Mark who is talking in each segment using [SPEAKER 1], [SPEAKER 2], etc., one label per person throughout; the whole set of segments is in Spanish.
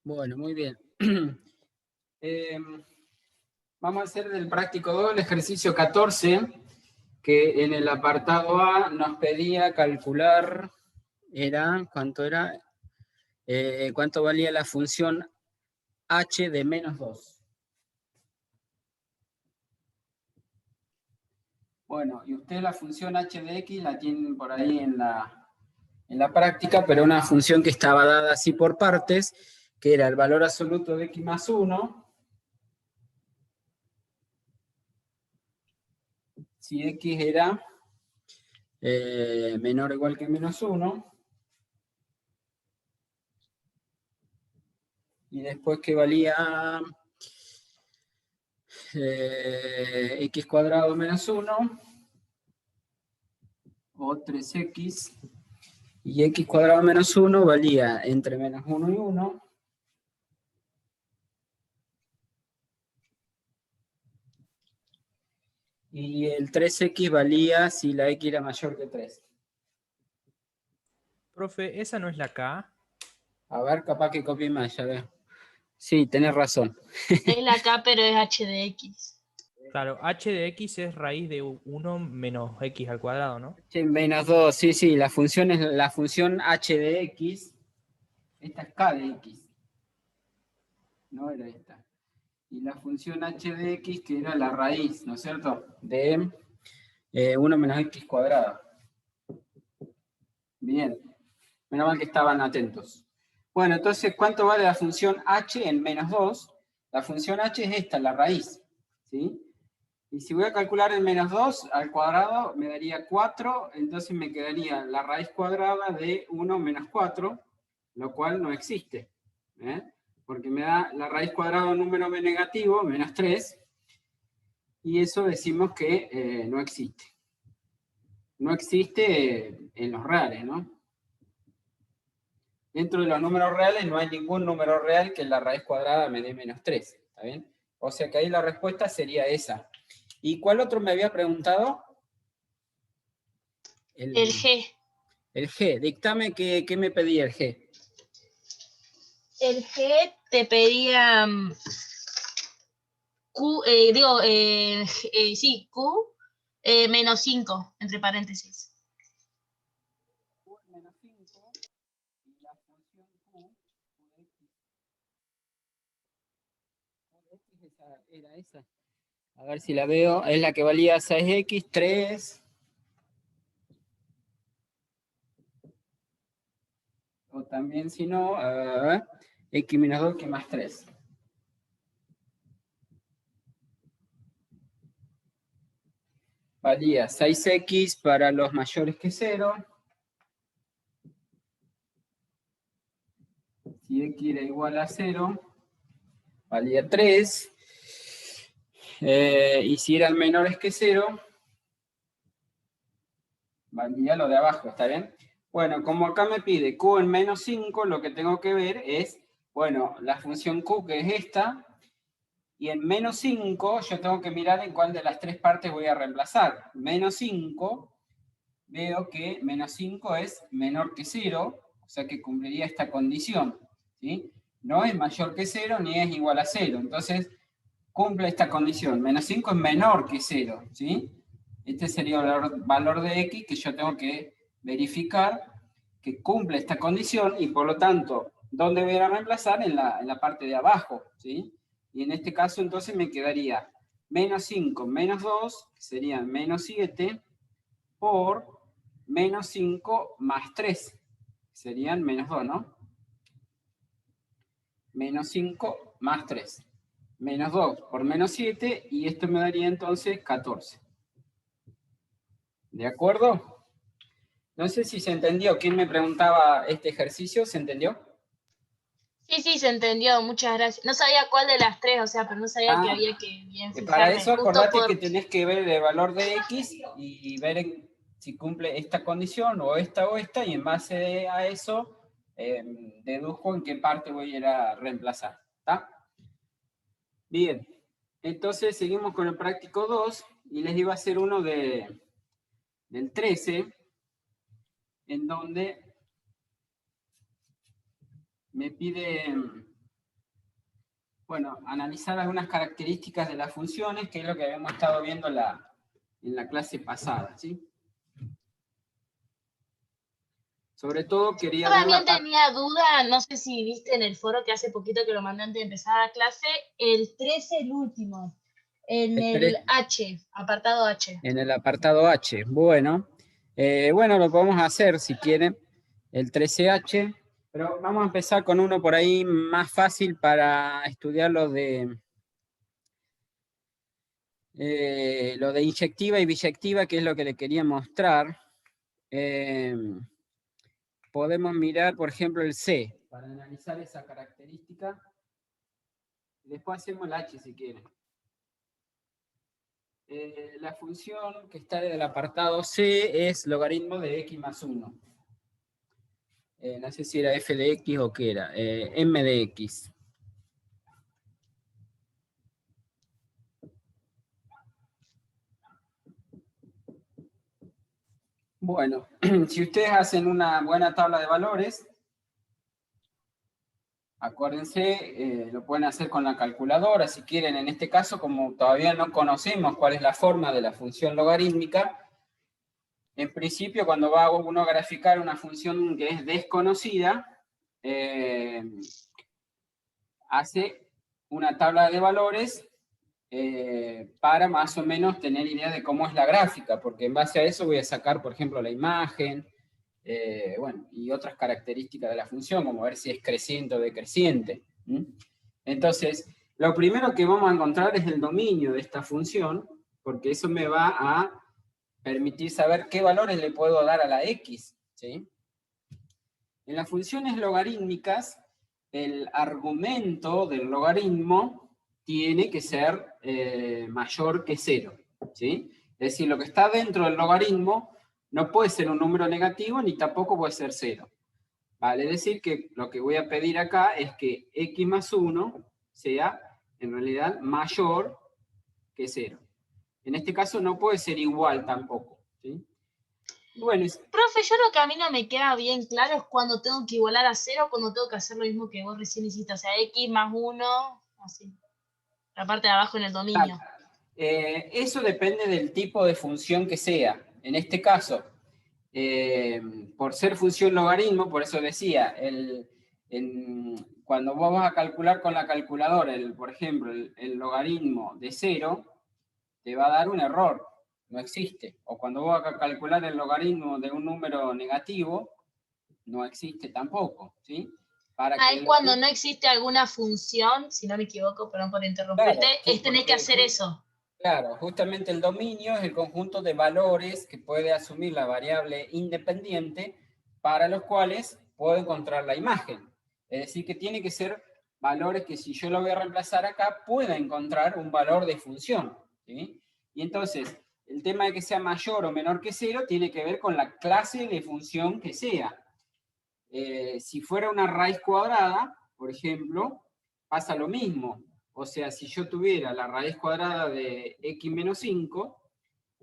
[SPEAKER 1] Bueno, muy bien. Eh, Vamos a hacer del práctico 2 el ejercicio 14, que en el apartado A nos pedía calcular, ¿cuánto era? ¿Cuánto valía la función h de menos 2? Bueno, y ustedes la función h de x la tienen por ahí en la práctica, pero una función que estaba dada así por partes, que era el valor absoluto de x más 1, si x era menor o igual que menos 1, y después que valía x cuadrado menos 1, o 3x, y x cuadrado menos 1 valía entre menos 1 y 1, y el 3x valía si la x era mayor que 3.
[SPEAKER 2] Profe, ¿esa no es la K?
[SPEAKER 1] A ver, capaz que copie más, ya veo. Sí, tenés razón.
[SPEAKER 3] Es la K, pero es h de x.
[SPEAKER 2] Claro, h de x es raíz de 1 menos x al cuadrado, ¿no?
[SPEAKER 1] H menos 2, sí, sí, la función es la función h de x. Esta es k de x, no era esta. Y la función h de x, que era la raíz, ¿no es cierto?, de 1 menos x cuadrado. Bien, menos mal que estaban atentos. Bueno, entonces, ¿cuánto vale la función h en menos 2? La función h es esta, la raíz, ¿sí? Y si voy a calcular el menos 2 al cuadrado, me daría 4, entonces me quedaría la raíz cuadrada de 1 menos 4, lo cual no existe, ¿eh? Porque me da la raíz cuadrada de un número negativo, menos 3, y eso decimos que no existe. No existe en los reales, ¿no? Dentro de los números reales no hay ningún número real que la raíz cuadrada me dé menos 3, ¿está bien? O sea que ahí la respuesta sería esa. ¿Y cuál otro me había preguntado?
[SPEAKER 3] El G.
[SPEAKER 1] El G. Dictame qué me pedía el G.
[SPEAKER 3] El G te pedía Q, sí, Q menos 5, entre paréntesis.
[SPEAKER 1] Q menos 5 y la función Q de X. Q de X era esa. A ver si la veo. Es la que valía 6x, 3. O también, si no, x menos 2 que más 3. Valía 6x para los mayores que 0. Si x era igual a 0, valía 3. Y si eran menores que 0, valía lo de abajo, ¿está bien? Bueno, como acá me pide q en menos 5, lo que tengo que ver es, bueno, la función q, que es esta, y en menos 5 yo tengo que mirar en cuál de las tres partes voy a reemplazar. Menos 5, veo que menos 5 es menor que 0, o sea que cumpliría esta condición, ¿sí? No es mayor que 0 ni es igual a 0, entonces cumple esta condición. Menos 5 es menor que 0, ¿sí? Este sería el valor de x que yo tengo que verificar que cumple esta condición y por lo tanto, ¿dónde voy a reemplazar? En la parte de abajo, ¿sí? Y en este caso entonces me quedaría menos 5 menos 2, que serían menos 7, por menos 5 más 3, que serían menos 2, ¿no? Menos 5 más 3. Menos 2 por menos 7, y esto me daría entonces 14. ¿De acuerdo? No sé si se entendió. ¿Quién me preguntaba este ejercicio? ¿Se entendió?
[SPEAKER 3] Sí, se entendió, muchas gracias. No sabía cuál de las tres, o sea, pero no sabía que había que bien
[SPEAKER 1] Para
[SPEAKER 3] fijarme.
[SPEAKER 1] eso
[SPEAKER 3] Justo
[SPEAKER 1] acordate que
[SPEAKER 3] por...
[SPEAKER 1] tenés que ver el valor de x y ver si cumple esta condición o esta, y en base a eso dedujo en qué parte voy a ir a reemplazar. ¿Está? Bien, entonces seguimos con el práctico 2 y les iba a hacer uno del 13, en donde me pide bueno, analizar algunas características de las funciones, que es lo que habíamos estado viendo en la clase pasada, ¿sí? Sobre todo quería
[SPEAKER 3] Yo
[SPEAKER 1] ver
[SPEAKER 3] también
[SPEAKER 1] la parte...
[SPEAKER 3] tenía duda, no sé si viste en el foro que hace poquito que lo mandé antes de empezar la clase, el 13, el último, en el H, apartado H.
[SPEAKER 1] En el apartado H. Bueno, bueno, lo podemos hacer si quieren, el 13H, pero vamos a empezar con uno por ahí más fácil para estudiar lo de inyectiva y biyectiva, que es lo que le quería mostrar. Podemos mirar, por ejemplo, el C, para analizar esa característica. Después hacemos el H si quieren. La función que está en el apartado C es logaritmo de x más 1. No sé si era f de x o qué era, m de x. Bueno, si ustedes hacen una buena tabla de valores, acuérdense, lo pueden hacer con la calculadora, si quieren. En este caso, como todavía no conocemos cuál es la forma de la función logarítmica, en principio, cuando va uno a graficar una función que es desconocida, hace una tabla de valores para más o menos tener idea de cómo es la gráfica, porque en base a eso voy a sacar, por ejemplo, la imagen, bueno, y otras características de la función, como ver si es creciente o decreciente. Entonces, lo primero que vamos a encontrar es el dominio de esta función, porque eso me va a permitir saber qué valores le puedo dar a la x, ¿sí? En las funciones logarítmicas, el argumento del logaritmo tiene que ser mayor que 0, ¿sí? Es decir, lo que está dentro del logaritmo no puede ser un número negativo ni tampoco puede ser 0. Vale decir que lo que voy a pedir acá es que x más 1 sea en realidad mayor que 0. En este caso no puede ser igual tampoco, ¿sí? Bueno,
[SPEAKER 3] Profe, yo lo que a mí no me queda bien claro es cuando tengo que igualar a 0, cuando tengo que hacer lo mismo que vos recién hiciste, o sea, x más 1, así. La parte de abajo en el dominio.
[SPEAKER 1] Eso depende del tipo de función que sea. En este caso, por ser función logaritmo, por eso decía, cuando vos vas a calcular con la calculadora, por ejemplo, el logaritmo de 0, te va a dar un error, no existe. O cuando vos vas a calcular el logaritmo de un número negativo, no existe tampoco, ¿sí?
[SPEAKER 3] Ahí cuando no existe alguna función, si no me equivoco, perdón por interrumpirte,
[SPEAKER 1] claro, sí,
[SPEAKER 3] es tener que hacer eso.
[SPEAKER 1] Claro, justamente el dominio es el conjunto de valores que puede asumir la variable independiente para los cuales puedo encontrar la imagen. Es decir, que tiene que ser valores que si yo lo voy a reemplazar acá, pueda encontrar un valor de función, ¿sí? Y entonces, el tema de que sea mayor o menor que 0 tiene que ver con la clase de función que sea. Si fuera una raíz cuadrada, por ejemplo, pasa lo mismo. O sea, si yo tuviera la raíz cuadrada de x menos 5,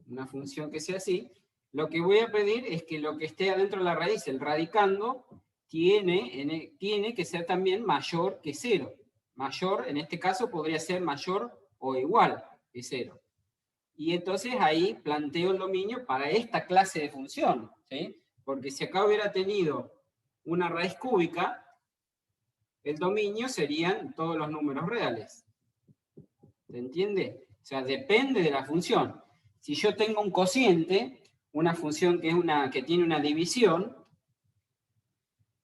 [SPEAKER 1] una función que sea así, lo que voy a pedir es que lo que esté adentro de la raíz, el radicando, tiene que ser también mayor que 0. Mayor, en este caso, podría ser mayor o igual que 0. Y entonces ahí planteo el dominio para esta clase de función, ¿sí? Porque si acá hubiera tenido una raíz cúbica, el dominio serían todos los números reales. ¿Se entiende? O sea, depende de la función. Si yo tengo un cociente, una función que tiene una división,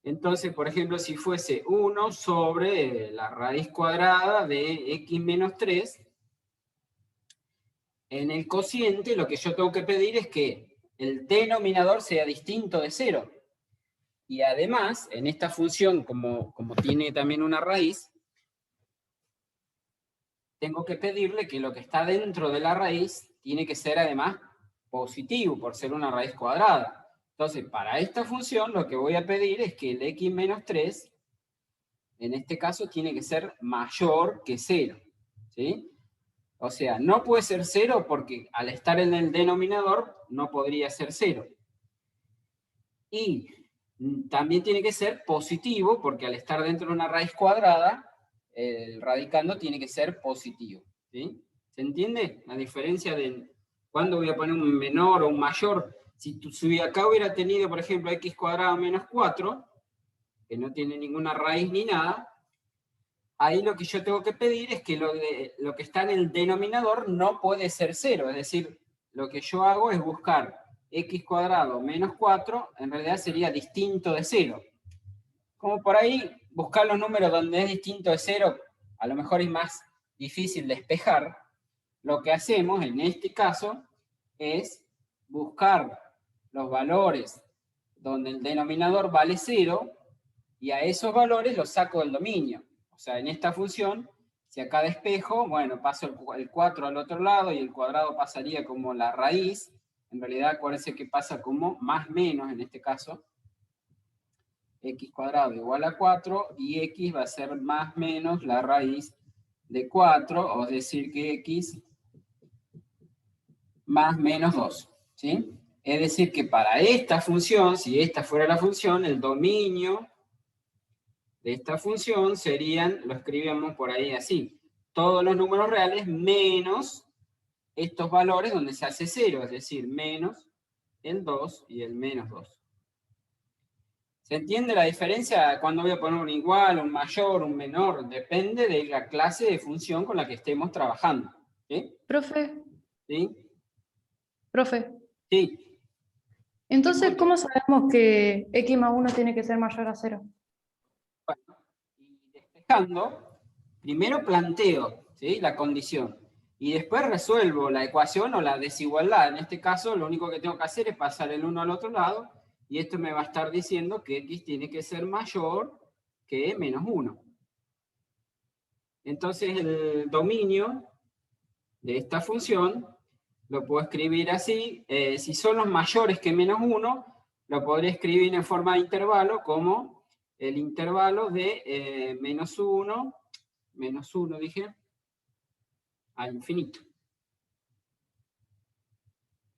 [SPEAKER 1] entonces, por ejemplo, si fuese 1 sobre la raíz cuadrada de x menos 3, en el cociente lo que yo tengo que pedir es que el denominador sea distinto de 0. Y además, en esta función, como tiene también una raíz, tengo que pedirle que lo que está dentro de la raíz tiene que ser además positivo, por ser una raíz cuadrada. Entonces, para esta función, lo que voy a pedir es que el x menos 3, en este caso, tiene que ser mayor que 0. ¿Sí? O sea, no puede ser 0 porque al estar en el denominador no podría ser 0. Y también tiene que ser positivo porque al estar dentro de una raíz cuadrada el radicando tiene que ser positivo. ¿Sí? ¿Se entiende? La diferencia de cuándo voy a poner un menor o un mayor. Si acá hubiera tenido, por ejemplo, x cuadrado menos 4, que no tiene ninguna raíz ni nada, ahí lo que yo tengo que pedir es que lo que está en el denominador no puede ser 0. Es decir, lo que yo hago es buscar x cuadrado menos 4, en realidad sería distinto de 0. Como por ahí buscar los números donde es distinto de 0, a lo mejor es más difícil despejar, lo que hacemos en este caso es buscar los valores donde el denominador vale 0 y a esos valores los saco del dominio. O sea, en esta función, si acá despejo, bueno, paso el 4 al otro lado y el cuadrado pasaría como la raíz. En realidad, acuérdense que pasa como más menos en este caso. X cuadrado igual a 4 y x va a ser más menos la raíz de 4, es decir que x más menos 2. ¿Sí? Es decir que para esta función, si esta fuera la función, el dominio de esta función serían, lo escribimos por ahí así, todos los números reales menos estos valores donde se hace 0, es decir, menos el 2 y el menos 2. ¿Se entiende la diferencia cuando voy a poner un igual, un mayor, un menor? Depende de la clase de función con la que estemos trabajando. ¿Sí?
[SPEAKER 4] Profe,
[SPEAKER 1] ¿Sí?
[SPEAKER 4] profe.
[SPEAKER 1] Sí.
[SPEAKER 4] Entonces, ¿cómo sabemos que x más 1 tiene que ser mayor a 0?
[SPEAKER 1] Bueno, y despejando, primero planteo, ¿sí?, la condición. Y después resuelvo la ecuación o la desigualdad. En este caso, lo único que tengo que hacer es pasar el 1 al otro lado. Y esto me va a estar diciendo que x tiene que ser mayor que menos 1. Entonces el dominio de esta función lo puedo escribir así. Si son los mayores que menos 1, lo podré escribir en forma de intervalo como el intervalo de menos 1 dije, a infinito.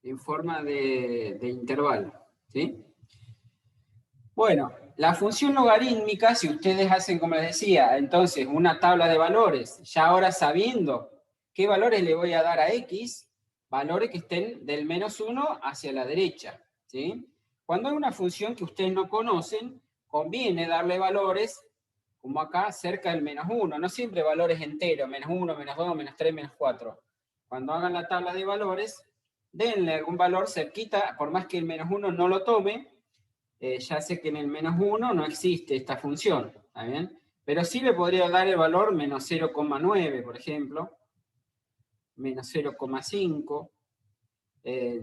[SPEAKER 1] En forma de intervalo. ¿Sí? Bueno, la función logarítmica, si ustedes hacen, como les decía, entonces una tabla de valores, ya ahora sabiendo qué valores le voy a dar a x, valores que estén del menos 1 hacia la derecha. ¿Sí? Cuando hay una función que ustedes no conocen, conviene darle valores, como acá, cerca del menos 1, no siempre valores enteros, menos 1, menos 2, menos 3, menos 4. Cuando hagan la tabla de valores, denle algún valor cerquita, por más que el menos 1 no lo tome. Ya sé que en el menos 1 no existe esta función, ¿está bien? Pero sí le podría dar el valor menos 0,9, por ejemplo, menos 0,5,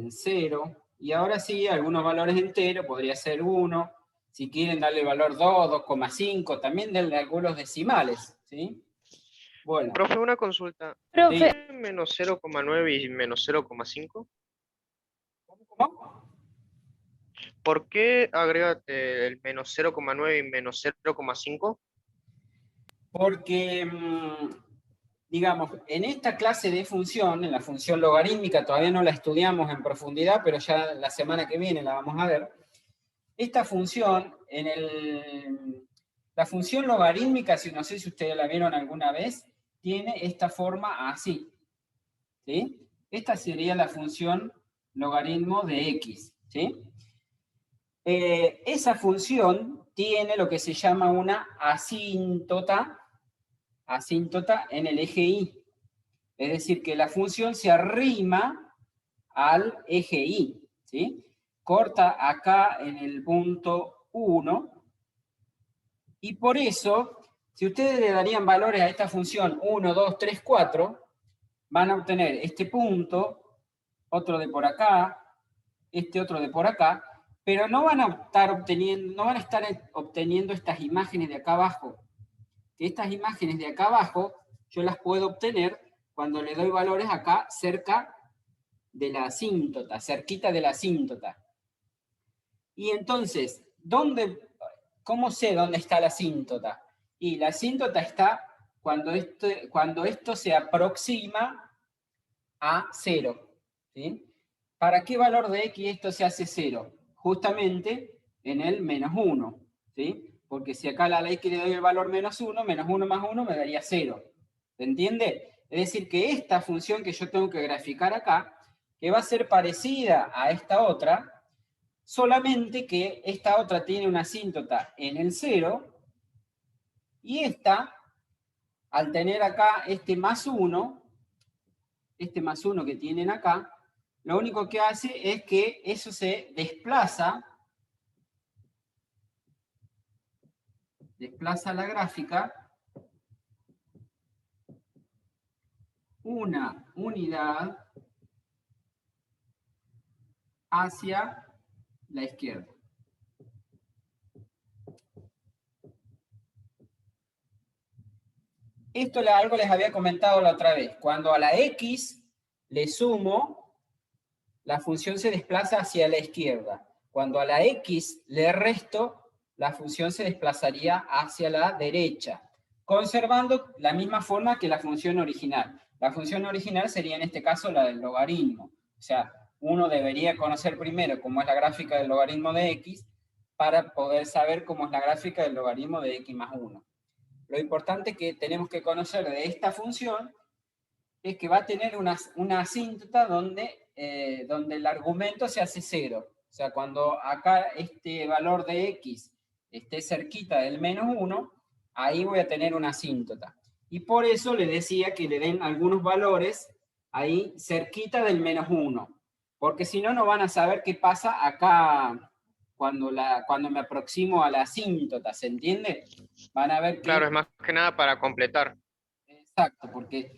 [SPEAKER 1] 0, y ahora sí, algunos valores enteros, podría ser 1, si quieren darle el valor 2, 2,5, también denle algunos decimales, ¿sí? Bueno.
[SPEAKER 5] Profe, una consulta.
[SPEAKER 4] Profe,
[SPEAKER 5] ¿Sí? ¿Menos 0,9 y menos 0,5?
[SPEAKER 1] ¿Cómo?
[SPEAKER 5] ¿Por qué agrega el menos 0,9 y menos 0,5?
[SPEAKER 1] Porque, digamos, en esta clase de función, en la función logarítmica, todavía no la estudiamos en profundidad, pero ya la semana que viene la vamos a ver. Esta función, la función logarítmica, no sé si ustedes la vieron alguna vez, tiene esta forma así. ¿Sí? Esta sería la función logaritmo de x. ¿Sí? Esa función tiene lo que se llama una asíntota en el eje y. Es decir, que la función se arrima al eje y. ¿Sí? Corta acá en el punto 1. Y por eso, si ustedes le darían valores a esta función 1, 2, 3, 4, van a obtener este punto, otro de por acá, este otro de por acá, pero no van a estar obteniendo estas imágenes de acá abajo. Que estas imágenes de acá abajo yo las puedo obtener cuando le doy valores acá cerca de la asíntota, cerquita de la asíntota. Y entonces, ¿cómo sé dónde está la asíntota? Y la asíntota está cuando esto se aproxima a 0. ¿Sí? ¿Para qué valor de x esto se hace 0? Justamente en el menos 1. ¿Sí? Porque si acá a la x le doy el valor menos 1 más 1 me daría 0. ¿Se entiende? Es decir, que esta función que yo tengo que graficar acá, que va a ser parecida a esta otra, solamente que esta otra tiene una asíntota en el 0, y esta, al tener acá este más 1 que tienen acá, lo único que hace es que eso se desplaza la gráfica una unidad hacia la izquierda. Esto algo les había comentado la otra vez. Cuando a la x le sumo, la función se desplaza hacia la izquierda. Cuando a la x le resto, la función se desplazaría hacia la derecha, conservando la misma forma que la función original. La función original sería en este caso la del logaritmo. O sea, uno debería conocer primero cómo es la gráfica del logaritmo de x para poder saber cómo es la gráfica del logaritmo de x más 1. Lo importante que tenemos que conocer de esta función es que va a tener una asíntota donde el argumento se hace 0. O sea, cuando acá este valor de x esté cerquita del menos 1, ahí voy a tener una asíntota. Y por eso le decía que le den algunos valores ahí cerquita del menos 1. Porque si no, no van a saber qué pasa acá cuando me aproximo a la asíntota, ¿se entiende? Van a ver que...
[SPEAKER 5] Claro, es más que nada para completar.
[SPEAKER 1] Exacto, porque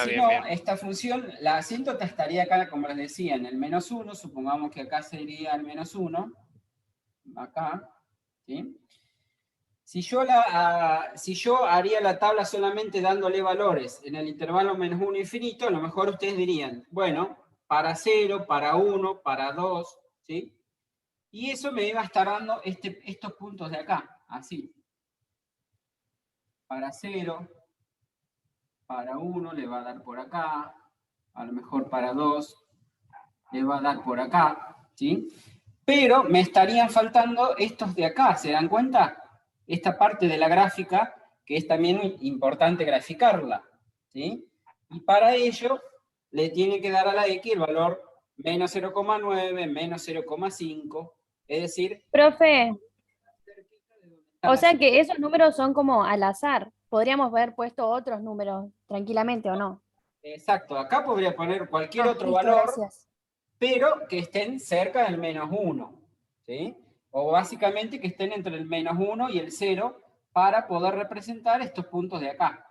[SPEAKER 1] si
[SPEAKER 5] bien,
[SPEAKER 1] no,
[SPEAKER 5] bien.
[SPEAKER 1] esta función, la asíntota estaría acá, como les decía, en el menos 1, supongamos que acá sería el menos 1, acá, ¿sí? Si yo haría la tabla solamente dándole valores en el intervalo menos 1 infinito, a lo mejor ustedes dirían, bueno, para 0, para 1, para 2, ¿sí? Y eso me iba a estar dando estos puntos de acá, así. Para 0, para 1 le va a dar por acá, a lo mejor para 2 le va a dar por acá, ¿sí? Pero me estarían faltando estos de acá, ¿se dan cuenta? Esta parte de la gráfica, que es también importante graficarla, ¿sí? Y para ello, le tiene que dar a la X el valor menos 0,9, menos 0,5, es decir...
[SPEAKER 6] Profe, o sea
[SPEAKER 1] así.
[SPEAKER 6] que esos números son como al azar. Podríamos haber puesto otros números tranquilamente, ¿o no?
[SPEAKER 1] Exacto, acá podría poner cualquier otro
[SPEAKER 6] Listo,
[SPEAKER 1] valor,
[SPEAKER 6] gracias.
[SPEAKER 1] pero que estén cerca del menos 1, ¿sí? O básicamente que estén entre el menos 1 y el 0 para poder representar estos puntos de acá,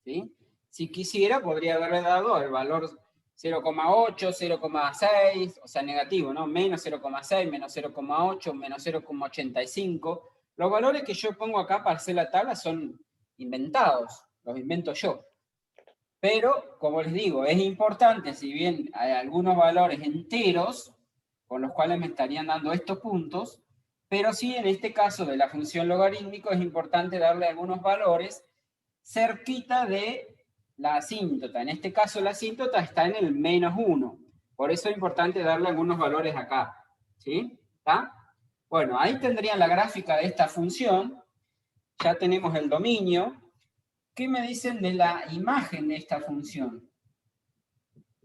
[SPEAKER 1] ¿sí? Si quisiera, podría haberle dado el valor 0,8, 0,6, o sea, negativo, ¿no? Menos 0,6, menos 0,8, menos 0,85. Los valores que yo pongo acá para hacer la tabla son inventados, los invento yo. Pero, como les digo, es importante, si bien hay algunos valores enteros, con los cuales me estarían dando estos puntos, pero sí en este caso de la función logarítmico es importante darle algunos valores cerquita de la asíntota. En este caso la asíntota está en el menos 1. Por eso es importante darle algunos valores acá. ¿Sí? ¿Está? Bueno, ahí tendrían la gráfica de esta función. Ya tenemos el dominio. ¿Qué me dicen de la imagen de esta función?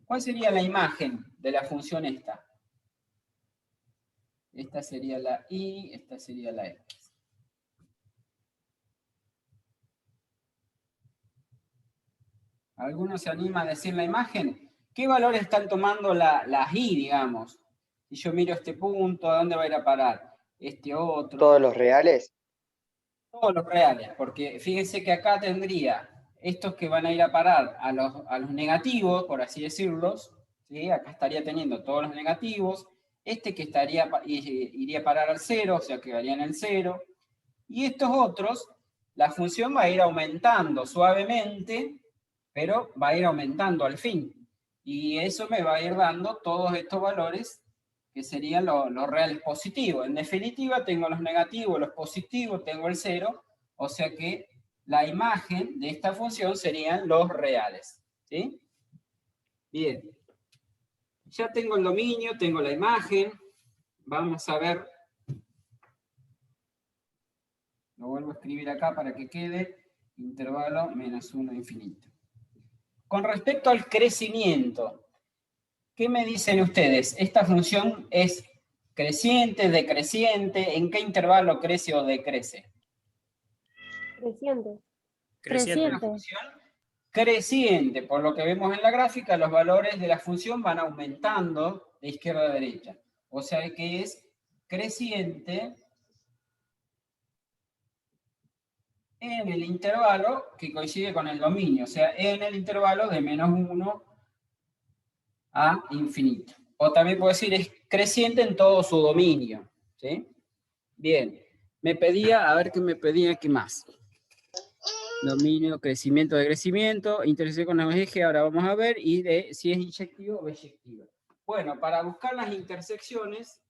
[SPEAKER 1] ¿Cuál sería la imagen de la función esta? Esta sería la y, esta sería la x. ¿Alguno se anima a decir la imagen? ¿Qué valores están tomando las y, digamos? Si yo miro este punto, ¿a dónde va a ir a parar? Este otro.
[SPEAKER 7] ¿Todos los reales?
[SPEAKER 1] Todos los reales, porque fíjense que acá tendría estos que van a ir a parar a los negativos, por así decirlos, ¿sí? Acá estaría teniendo todos los negativos, este que iría a parar al 0, o sea, quedaría en el 0, y estos otros, la función va a ir aumentando suavemente, pero va a ir aumentando al fin, y eso me va a ir dando todos estos valores que serían los reales positivos. En definitiva, tengo los negativos, los positivos, tengo el 0, o sea que la imagen de esta función serían los reales. ¿Sí? Bien. Ya tengo el dominio, tengo la imagen. Vamos a ver Lo vuelvo a escribir acá para que quede intervalo menos 1 infinito. Con respecto al crecimiento, ¿qué me dicen ustedes? ¿Esta función es creciente, decreciente? ¿En qué intervalo crece o decrece?
[SPEAKER 6] Creciente.
[SPEAKER 2] Creciente.
[SPEAKER 1] Una función creciente, por lo que vemos en la gráfica, los valores de la función van aumentando de izquierda a derecha. O sea que es creciente en el intervalo que coincide con el dominio, o sea, en el intervalo de menos 1 a infinito. O también puedo decir es creciente en todo su dominio, ¿sí? Bien, me pedía, a ver qué me pedía, ¿qué más? Dominio, crecimiento, decrecimiento, intersección con el eje, ahora vamos a ver, y de si es inyectivo o eyectivo. Bueno, para buscar las intersecciones,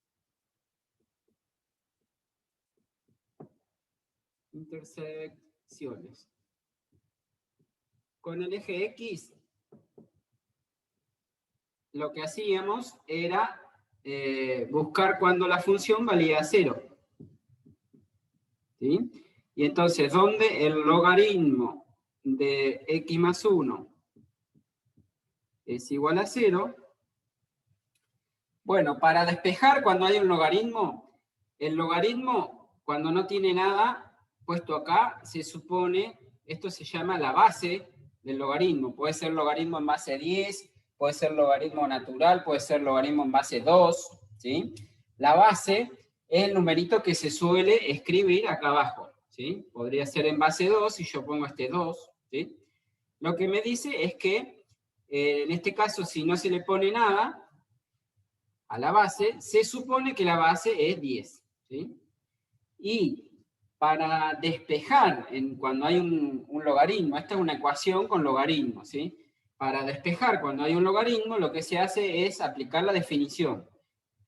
[SPEAKER 1] con el eje X, lo que hacíamos era buscar cuando la función valía 0. ¿Sí? Y entonces, ¿dónde el logaritmo de x más 1 es igual a 0? Bueno, para despejar cuando hay un logaritmo, el logaritmo, cuando no tiene nada puesto acá, se supone, esto se llama la base del logaritmo. Puede ser logaritmo en base 10, puede ser logaritmo natural, puede ser logaritmo en base 2, ¿sí? La base es el numerito que se suele escribir acá abajo, ¿sí? Podría ser en base 2 y yo pongo este 2, ¿sí? Lo que me dice es que, en este caso, si no se le pone nada a la base, se supone que la base es 10, ¿sí? Y para despejar cuando hay un logaritmo, esta es una ecuación con logaritmos, ¿sí? Para despejar cuando hay un logaritmo, lo que se hace es aplicar la definición.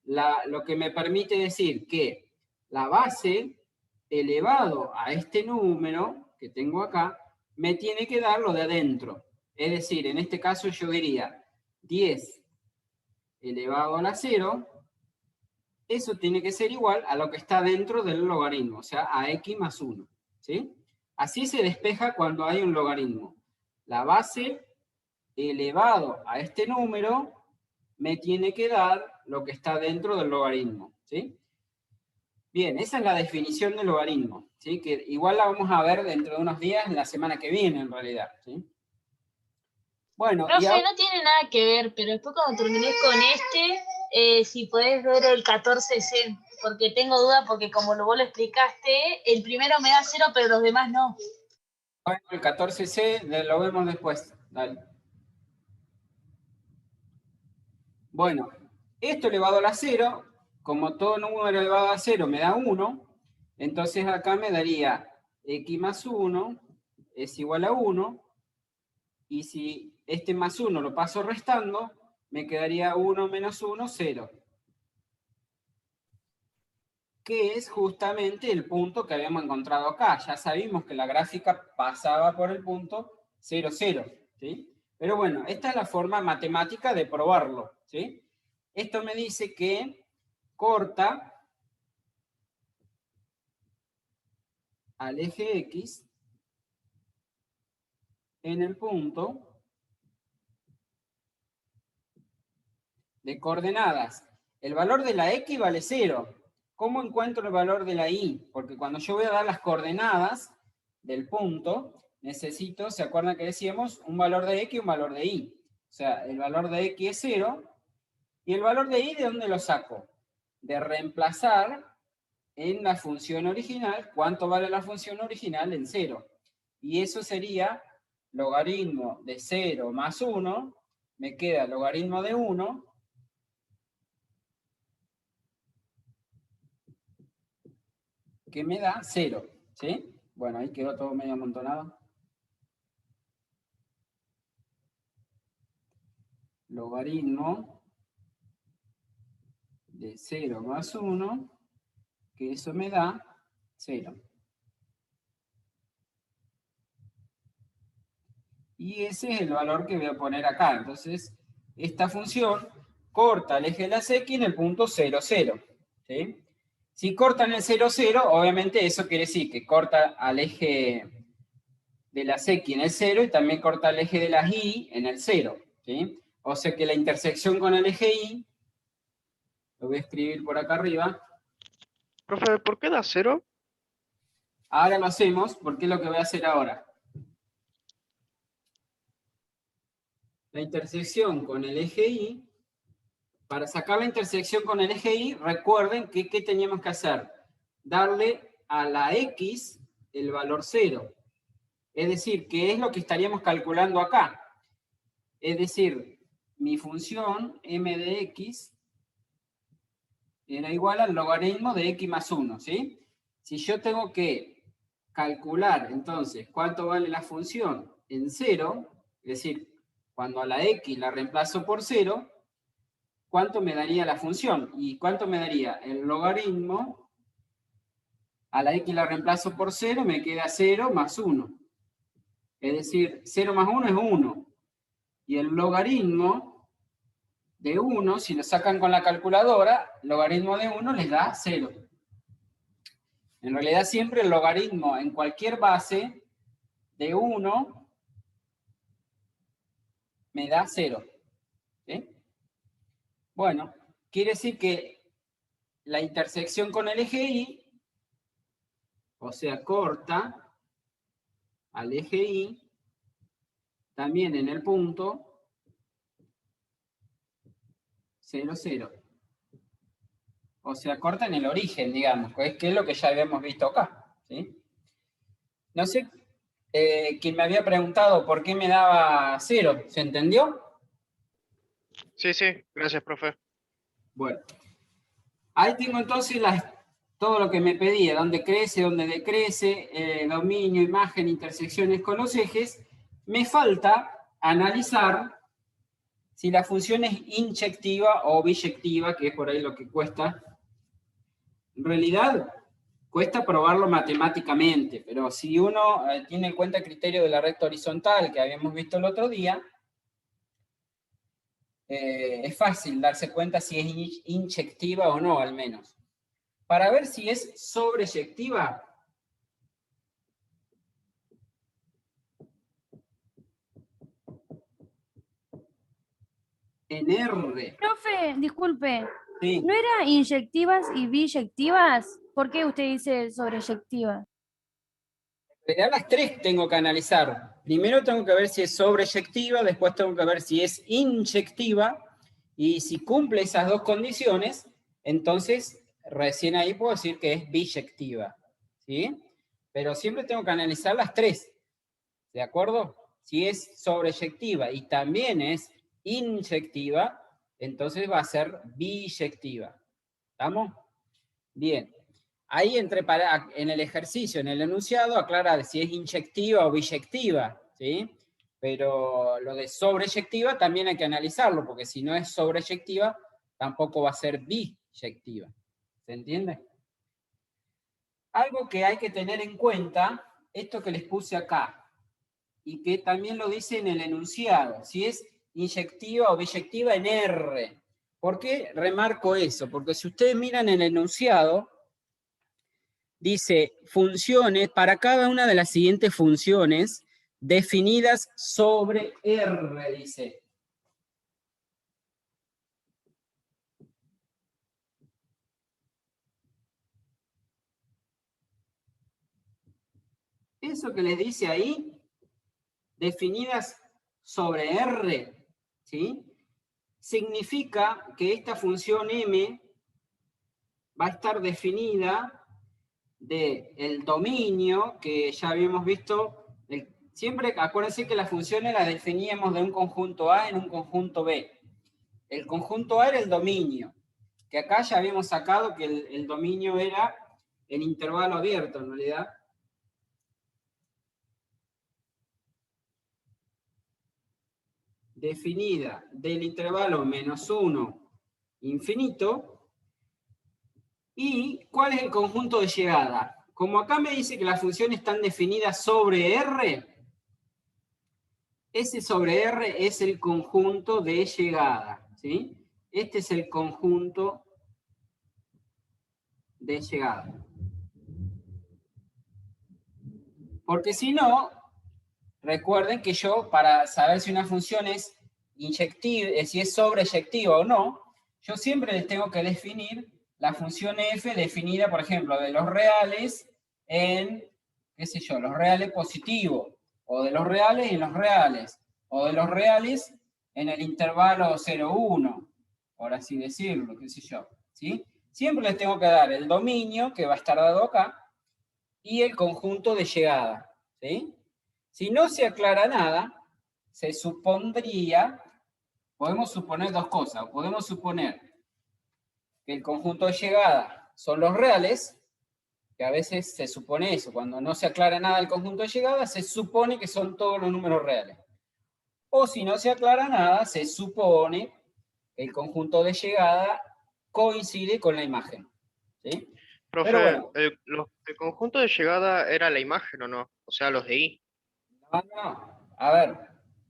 [SPEAKER 1] Lo que me permite decir que la base elevado a este número que tengo acá, me tiene que dar lo de adentro. Es decir, en este caso yo diría 10 elevado a la 0, eso tiene que ser igual a lo que está dentro del logaritmo, o sea, a x más 1. ¿Sí? Así se despeja cuando hay un logaritmo. La base elevado a este número me tiene que dar lo que está dentro del logaritmo. ¿Sí? Bien, esa es la definición del logaritmo, ¿sí? Que igual la vamos a ver dentro de unos días, en la semana que viene en realidad. ¿Sí? Bueno, y
[SPEAKER 3] Profe,
[SPEAKER 1] ahora,
[SPEAKER 3] no tiene nada que ver, pero después cuando termines con si podés ver el 14C, porque tengo duda, porque como vos lo explicaste, el primero me da 0, pero los demás no.
[SPEAKER 1] bueno, el 14C lo vemos después. Dale. Bueno, esto elevado a la 0, como todo número elevado a 0 me da 1, entonces acá me daría x más 1 es igual a 1, y si este más 1 lo paso restando, me quedaría 1 menos 1, 0. Que es justamente el punto que habíamos encontrado acá. Ya sabíamos que la gráfica pasaba por el punto 0, 0. ¿Sí? Pero bueno, esta es la forma matemática de probarlo. ¿Sí? Esto me dice que corta al eje X en el punto de coordenadas. El valor de la X vale 0. ¿Cómo encuentro el valor de la Y? Porque cuando yo voy a dar las coordenadas del punto, necesito, ¿se acuerdan que decíamos? Un valor de X y un valor de Y. O sea, el valor de X es 0. ¿Y el valor de Y de dónde lo saco? De reemplazar en la función original, ¿cuánto vale la función original? En 0. Y eso sería logaritmo de 0 más 1, me queda logaritmo de 1, que me da 0. ¿Sí? Bueno, ahí quedó todo medio amontonado. Logaritmo de 0 más 1, que eso me da 0. Y ese es el valor que voy a poner acá. Entonces, esta función corta el eje de las X en el punto 0, 0. ¿Sí? Si cortan el 0, 0, obviamente eso quiere decir que corta al eje de las X en el 0 y también corta el eje de las Y en el 0, ¿sí? O sea que la intersección con el eje Y, lo voy a escribir por acá arriba.
[SPEAKER 5] Profe, ¿por qué da 0?
[SPEAKER 1] Ahora lo hacemos porque es lo que voy a hacer ahora. La intersección con el eje Y, para sacar la intersección con el eje Y, recuerden que ¿qué teníamos que hacer? Darle a la X el valor 0. Es decir, ¿qué es lo que estaríamos calculando acá? Es decir, mi función m de x era igual al logaritmo de x más 1, ¿sí? Si yo tengo que calcular, entonces, cuánto vale la función en 0, es decir, cuando a la x la reemplazo por 0, ¿cuánto me daría la función? ¿Y cuánto me daría? El logaritmo, a la x la reemplazo por 0, me queda 0 más 1. Es decir, 0 más 1 es 1. Y el logaritmo de 1, si lo sacan con la calculadora, logaritmo de 1 les da 0. En realidad siempre el logaritmo en cualquier base de 1 me da 0. ¿Sí? Bueno, quiere decir que la intersección con el eje Y, o sea, corta al eje Y, también en el punto 0, 0. O sea, corta en el origen, digamos, que es lo que ya habíamos visto acá. ¿Sí? No sé, quien me había preguntado por qué me daba 0, ¿se entendió?
[SPEAKER 5] Sí, sí, gracias, profe.
[SPEAKER 1] Bueno, ahí tengo entonces todo lo que me pedía, dónde crece, dónde decrece, dominio, imagen, intersecciones con los ejes. Me falta analizar si la función es inyectiva o biyectiva, que es por ahí lo que cuesta. En realidad, cuesta probarlo matemáticamente, pero si uno tiene en cuenta el criterio de la recta horizontal que habíamos visto el otro día, es fácil darse cuenta si es inyectiva o no, al menos. Para ver si es sobreyectiva, en R.
[SPEAKER 6] Profe, disculpe,
[SPEAKER 1] Sí.
[SPEAKER 6] ¿no era inyectivas y biyectivas? ¿Por qué usted dice sobreyectivas?
[SPEAKER 1] En realidad las tres tengo que analizar. Primero tengo que ver si es sobreyectiva, después tengo que ver si es inyectiva, y si cumple esas dos condiciones, entonces recién ahí puedo decir que es biyectiva. ¿Sí? Pero siempre tengo que analizar las tres. ¿De acuerdo? Si es sobreyectiva y también es inyectiva, entonces va a ser biyectiva. ¿Estamos? Bien. Ahí en el ejercicio, en el enunciado, aclara si es inyectiva o biyectiva, ¿sí? Pero lo de sobreyectiva también hay que analizarlo, porque si no es sobreyectiva, tampoco va a ser biyectiva. ¿Se entiende? Algo que hay que tener en cuenta, esto que les puse acá, y que también lo dice en el enunciado, si es inyectiva o biyectiva en R. ¿Por qué remarco eso? Porque si ustedes miran el enunciado, dice funciones, para cada una de las siguientes funciones definidas sobre R, dice. Eso que les dice ahí, definidas sobre R, ¿sí? Significa que esta función M va a estar definida del dominio, que ya habíamos visto, siempre acuérdense que las funciones las definíamos de un conjunto A en un conjunto B. El conjunto A era el dominio, que acá ya habíamos sacado que el dominio era el intervalo abierto, en realidad. Definida del intervalo -1 infinito. ¿Y cuál es el conjunto de llegada? Como acá me dice que las funciones están definidas sobre R, ese sobre R es el conjunto de llegada, ¿sí? Este es el conjunto de llegada. Porque si no, recuerden que yo, para saber si una función es inyectiva, si es sobreyectiva o no, yo siempre les tengo que definir la función f definida, por ejemplo, de los reales en, qué sé yo, los reales positivos, o de los reales en los reales, o de los reales en el intervalo 0,1, por así decirlo, qué sé yo, ¿sí? Siempre les tengo que dar el dominio, que va a estar dado acá, y el conjunto de llegada, ¿sí? Si no se aclara nada, se supondría, podemos suponer dos cosas, podemos suponer que el conjunto de llegada son los reales, que a veces se supone eso, cuando no se aclara nada el conjunto de llegada, se supone que son todos los números reales. O si no se aclara nada, se supone que el conjunto de llegada coincide con la imagen, ¿sí?
[SPEAKER 5] Profe,
[SPEAKER 1] Pero bueno,
[SPEAKER 5] ¿el conjunto de llegada era la imagen o no? O sea, los de I.
[SPEAKER 1] no. A ver,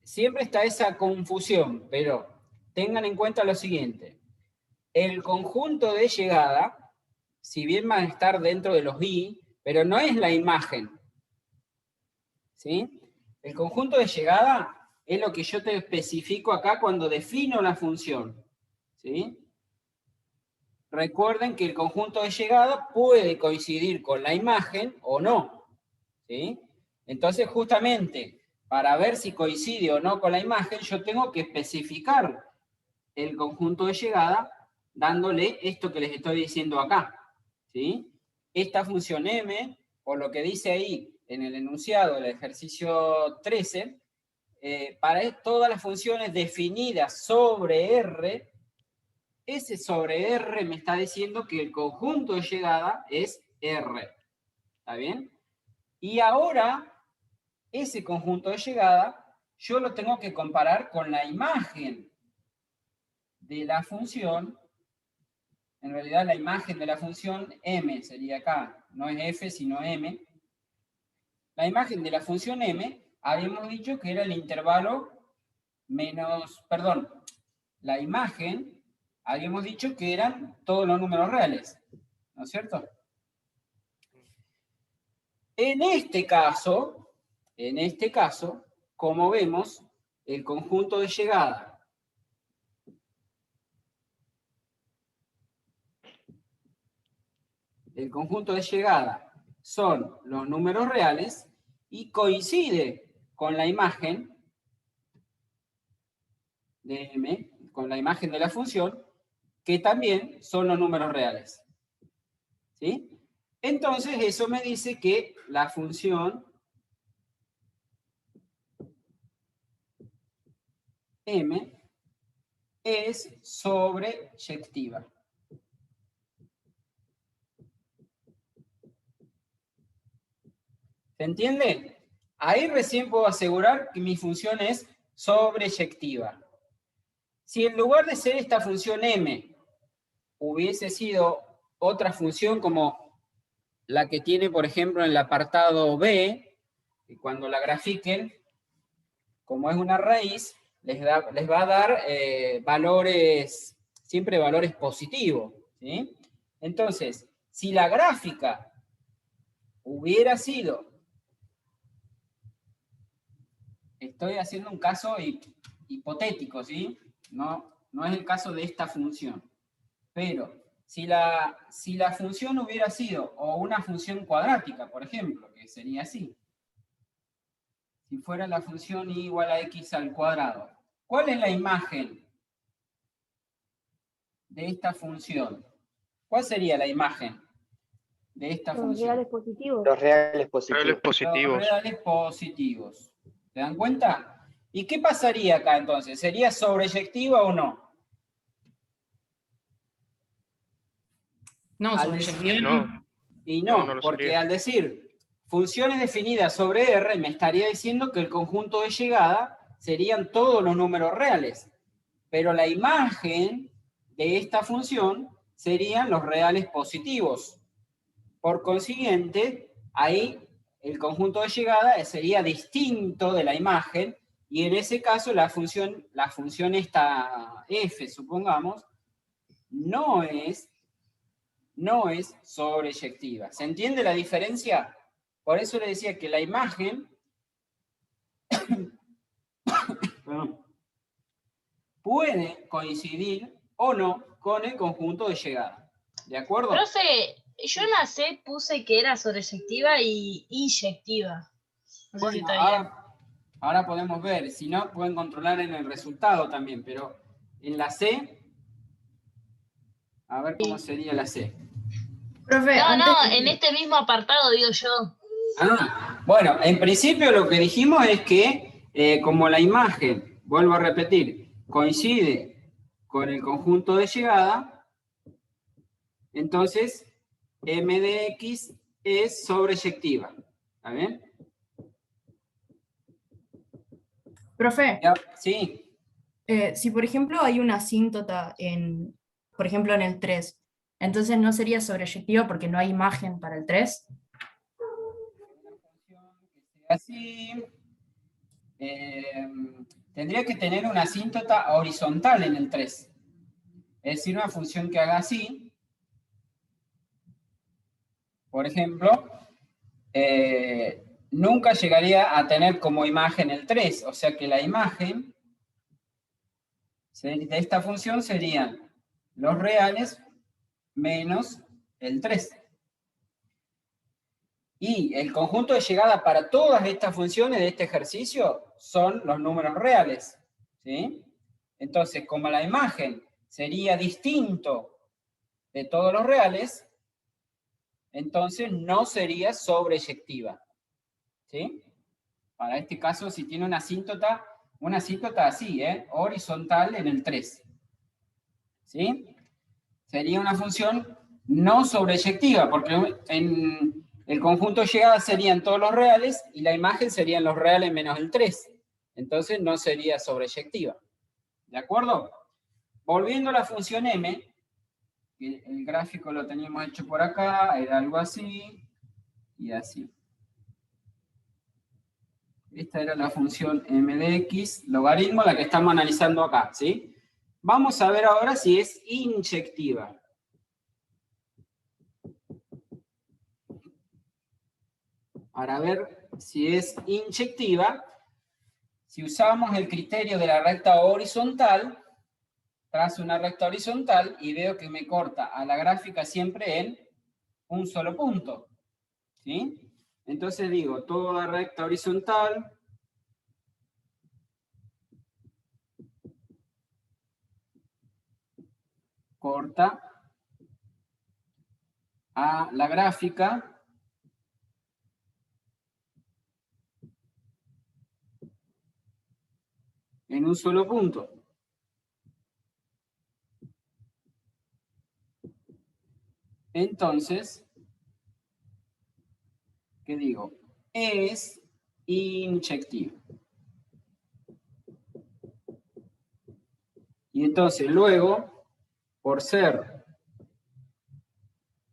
[SPEAKER 1] siempre está esa confusión, pero tengan en cuenta lo siguiente. El conjunto de llegada, si bien va a estar dentro de los I, pero no es la imagen, ¿sí? El conjunto de llegada es lo que yo te especifico acá cuando defino la función, ¿sí? Recuerden que el conjunto de llegada puede coincidir con la imagen o no, ¿sí? Entonces, justamente, para ver si coincide o no con la imagen, yo tengo que especificar el conjunto de llegada dándole esto que les estoy diciendo acá, ¿sí? Esta función m, por lo que dice ahí en el enunciado del ejercicio 13, para todas las funciones definidas sobre R, ese sobre R me está diciendo que el conjunto de llegada es R, ¿está bien? Y ahora, ese conjunto de llegada, yo lo tengo que comparar con la imagen de la función. En realidad la imagen de la función m sería acá, no es f sino m. La imagen de la función m, habíamos dicho que era el intervalo menos, perdón, la imagen, habíamos dicho que eran todos los números reales, ¿no es cierto? En este caso, como vemos, el conjunto de llegada son los números reales y coincide con la imagen de m, con la imagen de la función, que también son los números reales. ¿Sí? Entonces eso me dice que la función m es sobreyectiva. ¿Se entiende? Ahí recién puedo asegurar que mi función es sobreyectiva. Si en lugar de ser esta función m hubiese sido otra función como la que tiene, por ejemplo, en el apartado B, y cuando la grafiquen, como es una raíz, les va a dar valores, siempre valores positivos, ¿sí? Entonces, si la gráfica hubiera sido, estoy haciendo un caso hipotético, ¿sí? No es el caso de esta función, pero si la función hubiera sido, o una función cuadrática, por ejemplo, que sería así, si fuera la función y igual a x al cuadrado, ¿cuál es la imagen de esta función? ¿Cuál sería la imagen de esta
[SPEAKER 6] Los
[SPEAKER 1] función?
[SPEAKER 6] reales positivos.
[SPEAKER 7] Los reales positivos.
[SPEAKER 5] Reales positivos.
[SPEAKER 1] Los reales positivos. ¿Se dan cuenta? ¿Y qué pasaría acá entonces? ¿Sería sobreyectiva o no?
[SPEAKER 8] No, sobreyectiva
[SPEAKER 5] No.
[SPEAKER 1] Y no,
[SPEAKER 5] No lo
[SPEAKER 1] porque
[SPEAKER 5] sería.
[SPEAKER 1] al decir funciones definidas sobre R, me estaría diciendo que el conjunto de llegada serían todos los números reales. Pero la imagen de esta función serían los reales positivos. Por consiguiente, ahí el conjunto de llegada sería distinto de la imagen, y en ese caso la función esta f, supongamos, no es no es sobreyectiva. ¿Se entiende la diferencia? Por eso le decía que la imagen puede coincidir o no con el conjunto de llegada. ¿De acuerdo?
[SPEAKER 3] Profe, yo en la C puse que era sobreyectiva y inyectiva. No sé si
[SPEAKER 1] Bueno,
[SPEAKER 3] está bien.
[SPEAKER 1] ahora podemos ver, si no, pueden controlar en el resultado también, pero en la C, a ver cómo sería la C.
[SPEAKER 4] Profe,
[SPEAKER 3] No,
[SPEAKER 4] antes
[SPEAKER 3] no, en este mismo apartado digo yo.
[SPEAKER 1] Bueno, en principio lo que dijimos es que como la imagen, vuelvo a repetir, coincide con el conjunto de llegada, entonces M de X es sobreyectiva. ¿Está bien?
[SPEAKER 4] profe,
[SPEAKER 1] Ya, sí.
[SPEAKER 4] si por ejemplo hay una asíntota por ejemplo en el 3, entonces no sería sobreyectiva porque no hay imagen para el 3.
[SPEAKER 1] Así, tendría que tener una asíntota horizontal en el 3. Es decir, una función que haga así. Por ejemplo, nunca llegaría a tener como imagen el 3. O sea que la imagen de esta función serían los reales menos el 3. Y el conjunto de llegada para todas estas funciones de este ejercicio son los números reales. ¿Sí? Entonces, como la imagen sería distinto de todos los reales, entonces no sería sobreyectiva. ¿Sí? Para este caso, si tiene una asíntota así, horizontal en el 3. ¿Sí? Sería una función no sobreyectiva, porque en el conjunto de llegadas serían todos los reales y la imagen serían los reales menos el 3. Entonces no sería sobreyectiva. ¿De acuerdo? Volviendo a la función m, el gráfico lo teníamos hecho por acá, era algo así y así. Esta era la función m de x, logaritmo, la que estamos analizando acá, ¿sí? Vamos a ver ahora si es inyectiva. Para ver si es inyectiva, si usamos el criterio de la recta horizontal, trazo una recta horizontal y veo que me corta a la gráfica siempre en un solo punto. ¿Sí? Entonces digo, toda recta horizontal corta a la gráfica en un solo punto. Entonces, ¿qué digo? Es inyectiva. Y entonces luego, por ser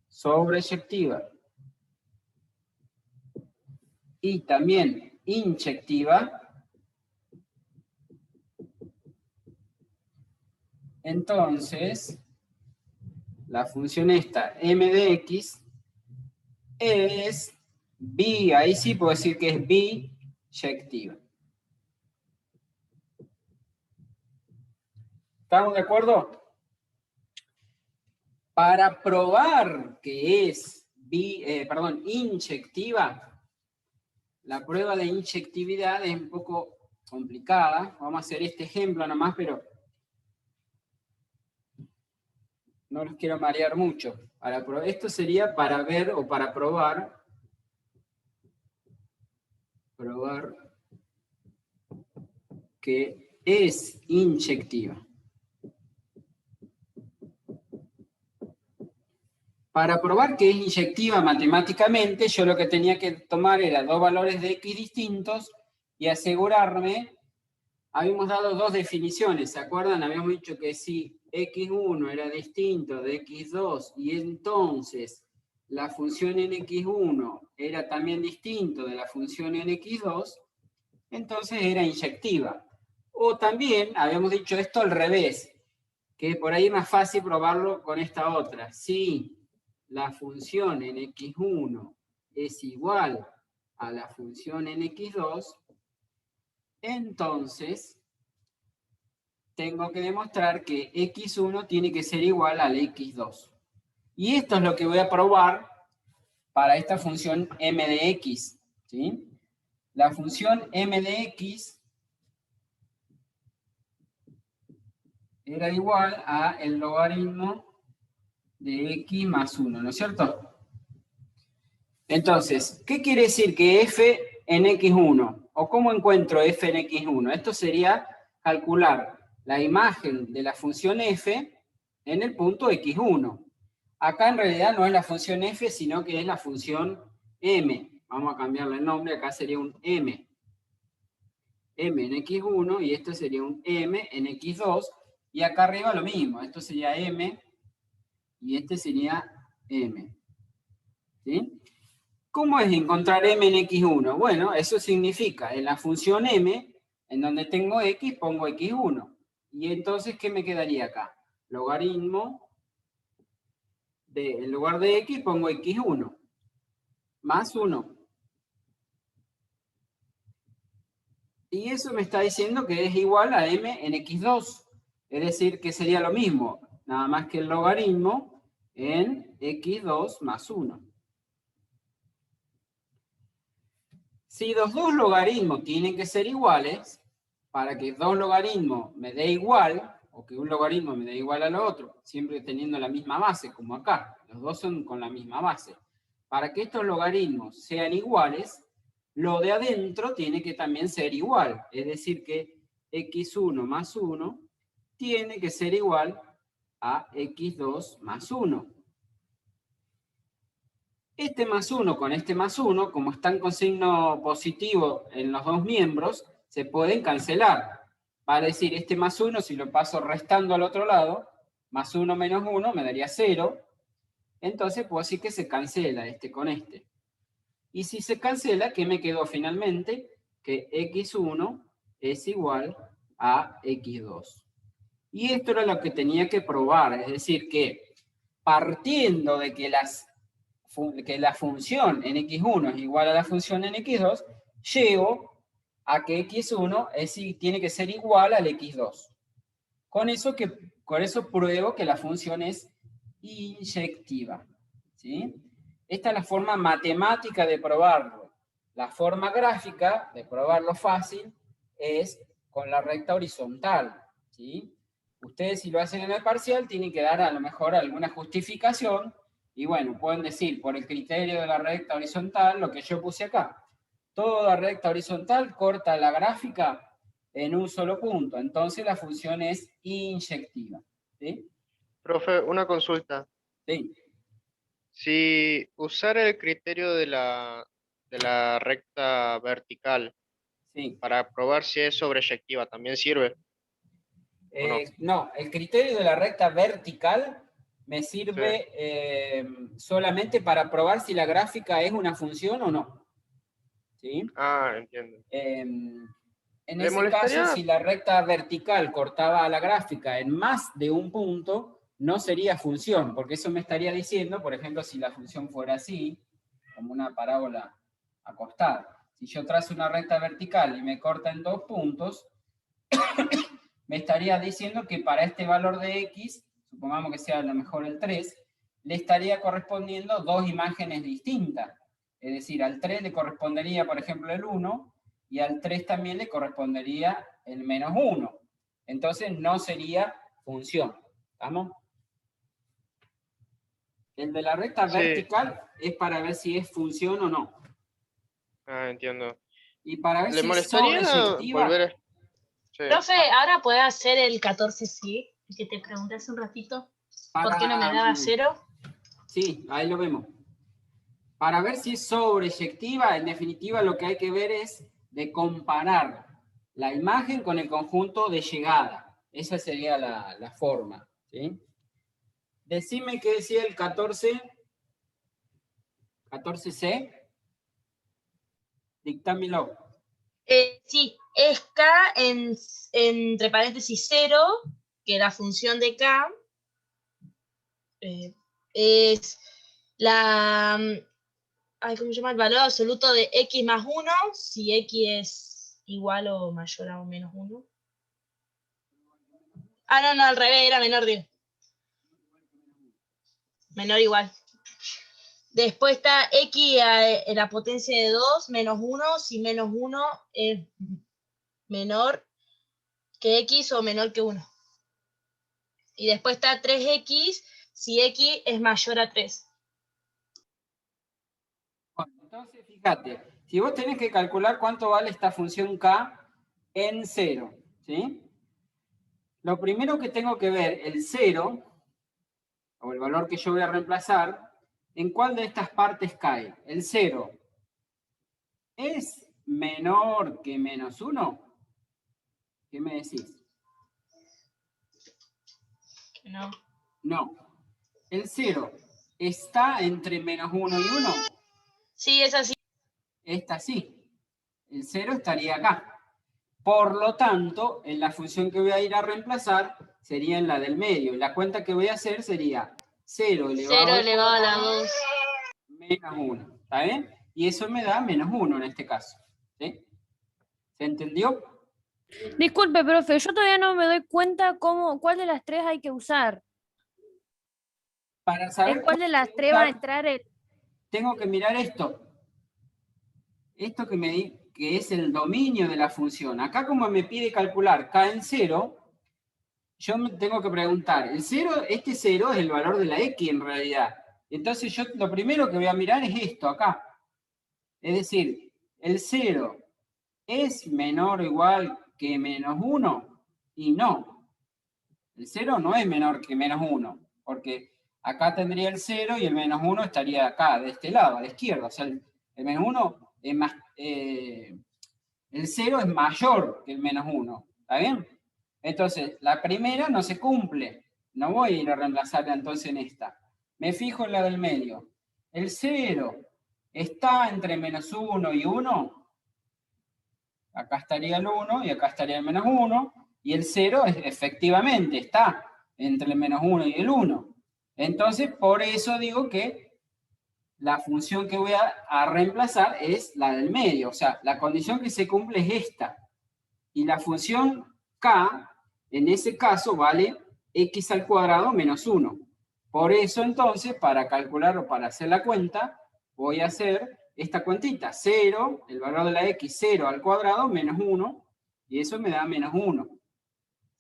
[SPEAKER 1] sobreyectiva y también inyectiva, entonces la función esta, m de x, es ahí sí puedo decir que es biyectiva. ¿Estamos de acuerdo? Para probar que es inyectiva, la prueba de inyectividad es un poco complicada. Vamos a hacer este ejemplo nomás, pero no los quiero marear mucho. Esto sería para ver o para probar que es inyectiva. Para probar que es inyectiva matemáticamente, yo lo que tenía que tomar era dos valores de x distintos y asegurarme, habíamos dado dos definiciones, ¿se acuerdan? Habíamos dicho que si x1 era distinto de x2 y entonces la función en x1 era también distinto de la función en x2, entonces era inyectiva. O también habíamos dicho esto al revés, que por ahí es más fácil probarlo con esta otra. Si la función en x1 es igual a la función en x2, entonces tengo que demostrar que x1 tiene que ser igual al x2. Y esto es lo que voy a probar para esta función m de x, ¿sí? La función m de x era igual a el logaritmo de x más 1, ¿no es cierto? Entonces, ¿qué quiere decir que f en x1? ¿O cómo encuentro f en x1? Esto sería calcular la imagen de la función f en el punto x1. Acá en realidad no es la función f, sino que es la función m. Vamos a cambiarle el nombre, acá sería un m. M en x1 y esto sería un m en x2. Y acá arriba lo mismo, esto sería m y este sería m. ¿Sí? ¿Cómo es encontrar m en x1? Bueno, eso significa en la función m, en donde tengo x, pongo x1. Y entonces, ¿qué me quedaría acá? Logaritmo en lugar de x pongo x1 más 1. Y eso me está diciendo que es igual a m en x2. Es decir, que sería lo mismo, nada más que el logaritmo en x2 más 1. Si los dos logaritmos tienen que ser iguales, para que dos logaritmos me dé igual, o que un logaritmo me dé igual al otro, siempre teniendo la misma base, como acá, los dos son con la misma base. Para que estos logaritmos sean iguales, lo de adentro tiene que también ser igual, es decir que x1 más 1 tiene que ser igual a x2 más 1. Este más 1 con este más 1, como están con signo positivo en los dos miembros, se pueden cancelar. Va a decir, este más 1, si lo paso restando al otro lado, más 1 menos 1 me daría 0. Entonces puedo decir que se cancela este con este. Y si se cancela, ¿qué me quedó finalmente? Que x1 es igual a x2. Y esto era lo que tenía que probar, es decir, que partiendo de que la función en x1 es igual a la función en x2, llego a que x1 tiene que ser igual al x2. Con eso pruebo que la función es inyectiva, ¿sí? Esta es la forma matemática de probarlo. La forma gráfica de probarlo fácil es con la recta horizontal, ¿sí? Ustedes, si lo hacen en el parcial, tienen que dar a lo mejor alguna justificación. Y bueno, pueden decir, por el criterio de la recta horizontal, lo que yo puse acá. Toda recta horizontal corta la gráfica en un solo punto. Entonces la función es inyectiva. ¿Sí?
[SPEAKER 5] Profe, una consulta.
[SPEAKER 1] Sí.
[SPEAKER 5] Si usar el criterio de la recta vertical
[SPEAKER 1] Sí.
[SPEAKER 5] para probar si es sobreyectiva, ¿también sirve? ¿O no?
[SPEAKER 1] No, el criterio de la recta vertical me sirve solamente para probar si la gráfica es una función o no. ¿Sí?
[SPEAKER 5] Ah, entiendo.
[SPEAKER 1] En
[SPEAKER 5] ¿Le
[SPEAKER 1] ese caso,
[SPEAKER 5] molestaría?
[SPEAKER 1] si la recta vertical cortaba a la gráfica en más de un punto, no sería función, porque eso me estaría diciendo, por ejemplo, si la función fuera así, como una parábola acostada. Si yo trazo una recta vertical y me corta en 2 puntos, me estaría diciendo que para este valor de x, supongamos que sea a lo mejor el 3, le estaría correspondiendo dos imágenes distintas. Es decir, al 3 le correspondería, por ejemplo, el 1, y al 3 también le correspondería el menos 1. Entonces no sería función. ¿Estamos? El de la recta
[SPEAKER 5] Sí.
[SPEAKER 1] vertical es para ver si es función o no.
[SPEAKER 5] Ah, entiendo.
[SPEAKER 1] Y para ver
[SPEAKER 5] ¿Le
[SPEAKER 1] si es
[SPEAKER 5] molestaría
[SPEAKER 1] sobreyectiva.
[SPEAKER 5] volver a... Sí.
[SPEAKER 3] Profe, ahora podés hacer el 14 sí, que te pregunté hace un ratito. ¿Por qué no me daba 0?
[SPEAKER 1] Sí, ahí lo vemos. Para ver si es sobreyectiva, en definitiva lo que hay que ver es de comparar la imagen con el conjunto de llegada. Esa sería la forma. ¿Sí? Decime qué decía el 14. 14C. Dictámelo.
[SPEAKER 3] Sí, es K entre paréntesis 0, que la función de K es ¿cómo se llama? El valor absoluto de x más 1, si x es igual o mayor a o menos 1. No, al revés, era menor, digo. Menor o igual. Después está x en la potencia de 2 menos 1, si menos 1 es menor que x o menor que 1. Y después está 3x si x es mayor a 3.
[SPEAKER 1] Bueno, entonces, fíjate, si vos tenés que calcular cuánto vale esta función k en 0, ¿sí? Lo primero que tengo que ver, el 0, o el valor que yo voy a reemplazar, ¿en cuál de estas partes cae? El 0, ¿es menor que menos 1? ¿Qué me decís?
[SPEAKER 3] No.
[SPEAKER 1] No. ¿El 0 está entre menos 1 y 1?
[SPEAKER 3] Sí, es así.
[SPEAKER 1] Esta sí. El 0 estaría acá. Por lo tanto, en la función que voy a ir a reemplazar sería en la del medio. La cuenta que voy a hacer sería 0
[SPEAKER 3] 0 elevado a la 2.
[SPEAKER 1] Menos 1. ¿Está bien? Y eso me da menos 1 en este caso. ¿Sí? ¿Se entendió?
[SPEAKER 6] Disculpe, profe, yo todavía no me doy cuenta cuál de las tres hay que usar.
[SPEAKER 1] Para saber
[SPEAKER 6] ¿Cuál de las tres va a entrar el...
[SPEAKER 1] tengo que mirar esto. Esto que es el dominio de la función. Acá como me pide calcular k en 0, yo me tengo que preguntar, este 0 es el valor de la x en realidad. Entonces yo lo primero que voy a mirar es esto acá. Es decir, el 0 es menor o igual que menos 1 y no. El 0 no es menor que menos 1, porque acá tendría el 0 y el menos 1 estaría acá, de este lado, a la izquierda. O sea, el menos 1 es más... el 0 es mayor que el menos 1. ¿Está bien? Entonces, la primera no se cumple. No voy a ir a reemplazarla entonces en esta. Me fijo en la del medio. El 0 está entre menos 1 y 1. Acá estaría el 1 y acá estaría el menos 1. Y el 0 efectivamente está entre el menos 1 y el 1. Entonces, por eso digo que la función que voy a reemplazar es la del medio. O sea, la condición que se cumple es esta. Y la función k, en ese caso, vale x al cuadrado menos 1. Por eso, entonces, para calcular o para hacer la cuenta, voy a hacer esta cuentita. 0, el valor de la x, 0 al cuadrado menos 1, y eso me da menos 1.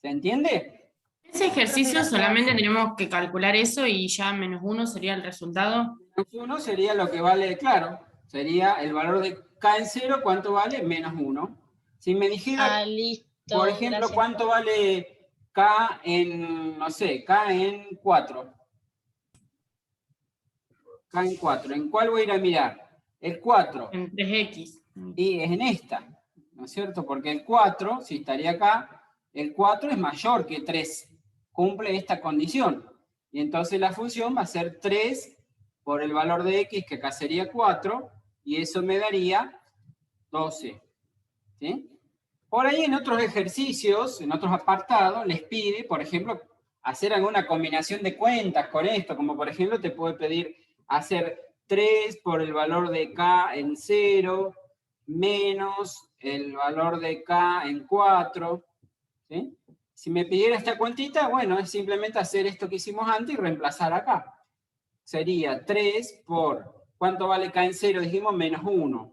[SPEAKER 1] ¿Se entiende?
[SPEAKER 7] Ese ejercicio solamente tenemos que calcular eso y ya menos 1 sería el resultado.
[SPEAKER 1] Menos 1 sería lo que vale, claro, sería el valor de k en 0, ¿cuánto vale? Menos 1. Si me dijera,
[SPEAKER 3] Listo,
[SPEAKER 1] por ejemplo,
[SPEAKER 3] gracias.
[SPEAKER 1] ¿cuánto vale k en, no sé, k en 4? K en 4. ¿En cuál voy a ir a mirar? El 4.
[SPEAKER 7] En 3x.
[SPEAKER 1] Y es en esta, ¿no es cierto? Porque el 4, si estaría acá, el 4 es mayor que 3. Cumple esta condición. Y entonces la función va a ser 3 por el valor de x, que acá sería 4, y eso me daría 12. ¿Sí? Por ahí en otros ejercicios, en otros apartados, les pide, por ejemplo, hacer alguna combinación de cuentas con esto, como por ejemplo te puede pedir hacer 3 por el valor de k en 0, menos el valor de k en 4. ¿Sí? Si me pidiera esta cuentita, bueno, es simplemente hacer esto que hicimos antes y reemplazar acá. Sería 3 por, ¿cuánto vale k en 0? Dijimos menos 1.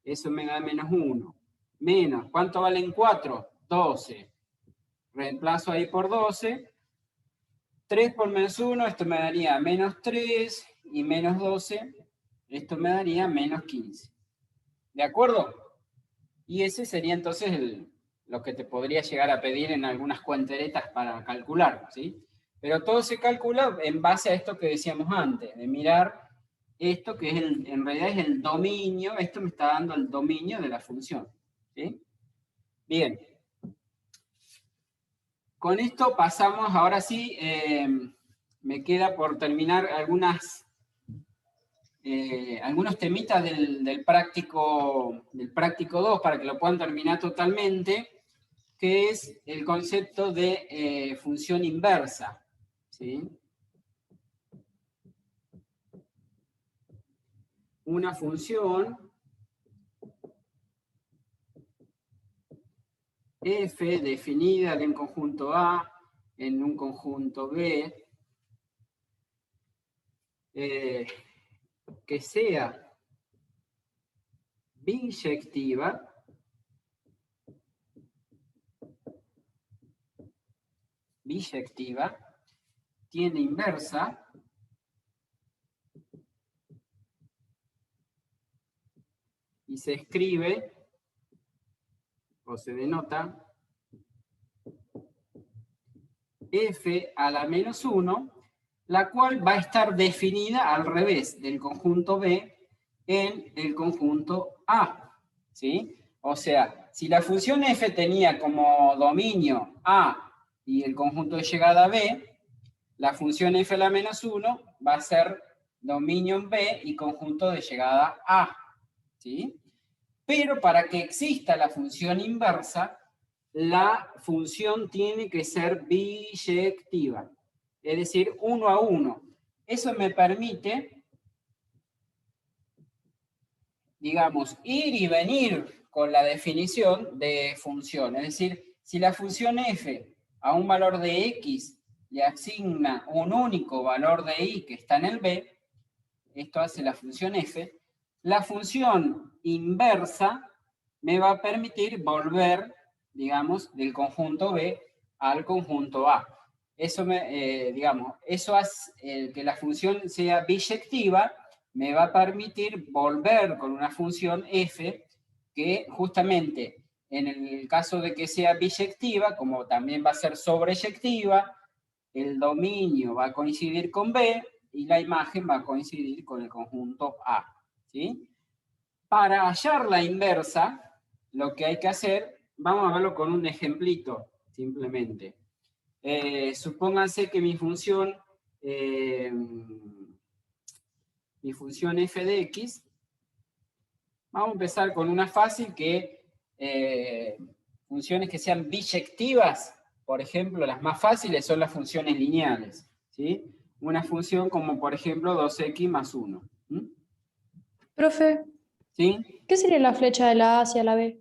[SPEAKER 1] Eso me da menos 1. Menos, ¿cuánto valen 4? 12. Reemplazo ahí por 12. 3 por menos 1, esto me daría menos 3, y menos 12, esto me daría menos 15. ¿De acuerdo? Y ese sería entonces lo que te podría llegar a pedir en algunas cuenteretas para calcular, ¿sí? Pero todo se calcula en base a esto que decíamos antes, de mirar esto que es en realidad es el dominio, esto me está dando el dominio de la función. ¿Sí? Bien. Con esto pasamos, ahora sí, me queda por terminar algunos temitas del práctico 2 para que lo puedan terminar totalmente, que es el concepto de función inversa. ¿Sí? una función f definida en un conjunto A, en un conjunto B, que sea biyectiva, tiene inversa, y se escribe o se denota f a la menos 1, la cual va a estar definida al revés del conjunto B en el conjunto A, ¿sí? O sea, si la función f tenía como dominio A y el conjunto de llegada B, la función f a la menos 1 va a ser dominio en B y conjunto de llegada A, ¿sí? Pero para que exista la función inversa, la función tiene que ser biyectiva, es decir, 1 a 1. Eso me permite, digamos, ir y venir con la definición de función. Es decir, si la función f a un valor de x le asigna un único valor de y que está en el b, esto hace la función f, la función inversa me va a permitir volver, digamos, del conjunto B al conjunto A. Eso eso hace que la función sea biyectiva, me va a permitir volver con una función f que justamente en el caso de que sea biyectiva, como también va a ser sobreyectiva, el dominio va a coincidir con B y la imagen va a coincidir con el conjunto A, ¿sí? Para hallar la inversa, lo que hay que hacer, vamos a verlo con un ejemplito, simplemente. Supónganse que mi función f de x, vamos a empezar con una fácil que funciones que sean biyectivas, por ejemplo, las más fáciles son las funciones lineales, ¿sí? Una función como, por ejemplo, 2x más 1.
[SPEAKER 8] Profe,
[SPEAKER 1] ¿Sí?
[SPEAKER 8] ¿qué sería la flecha de la A hacia la B?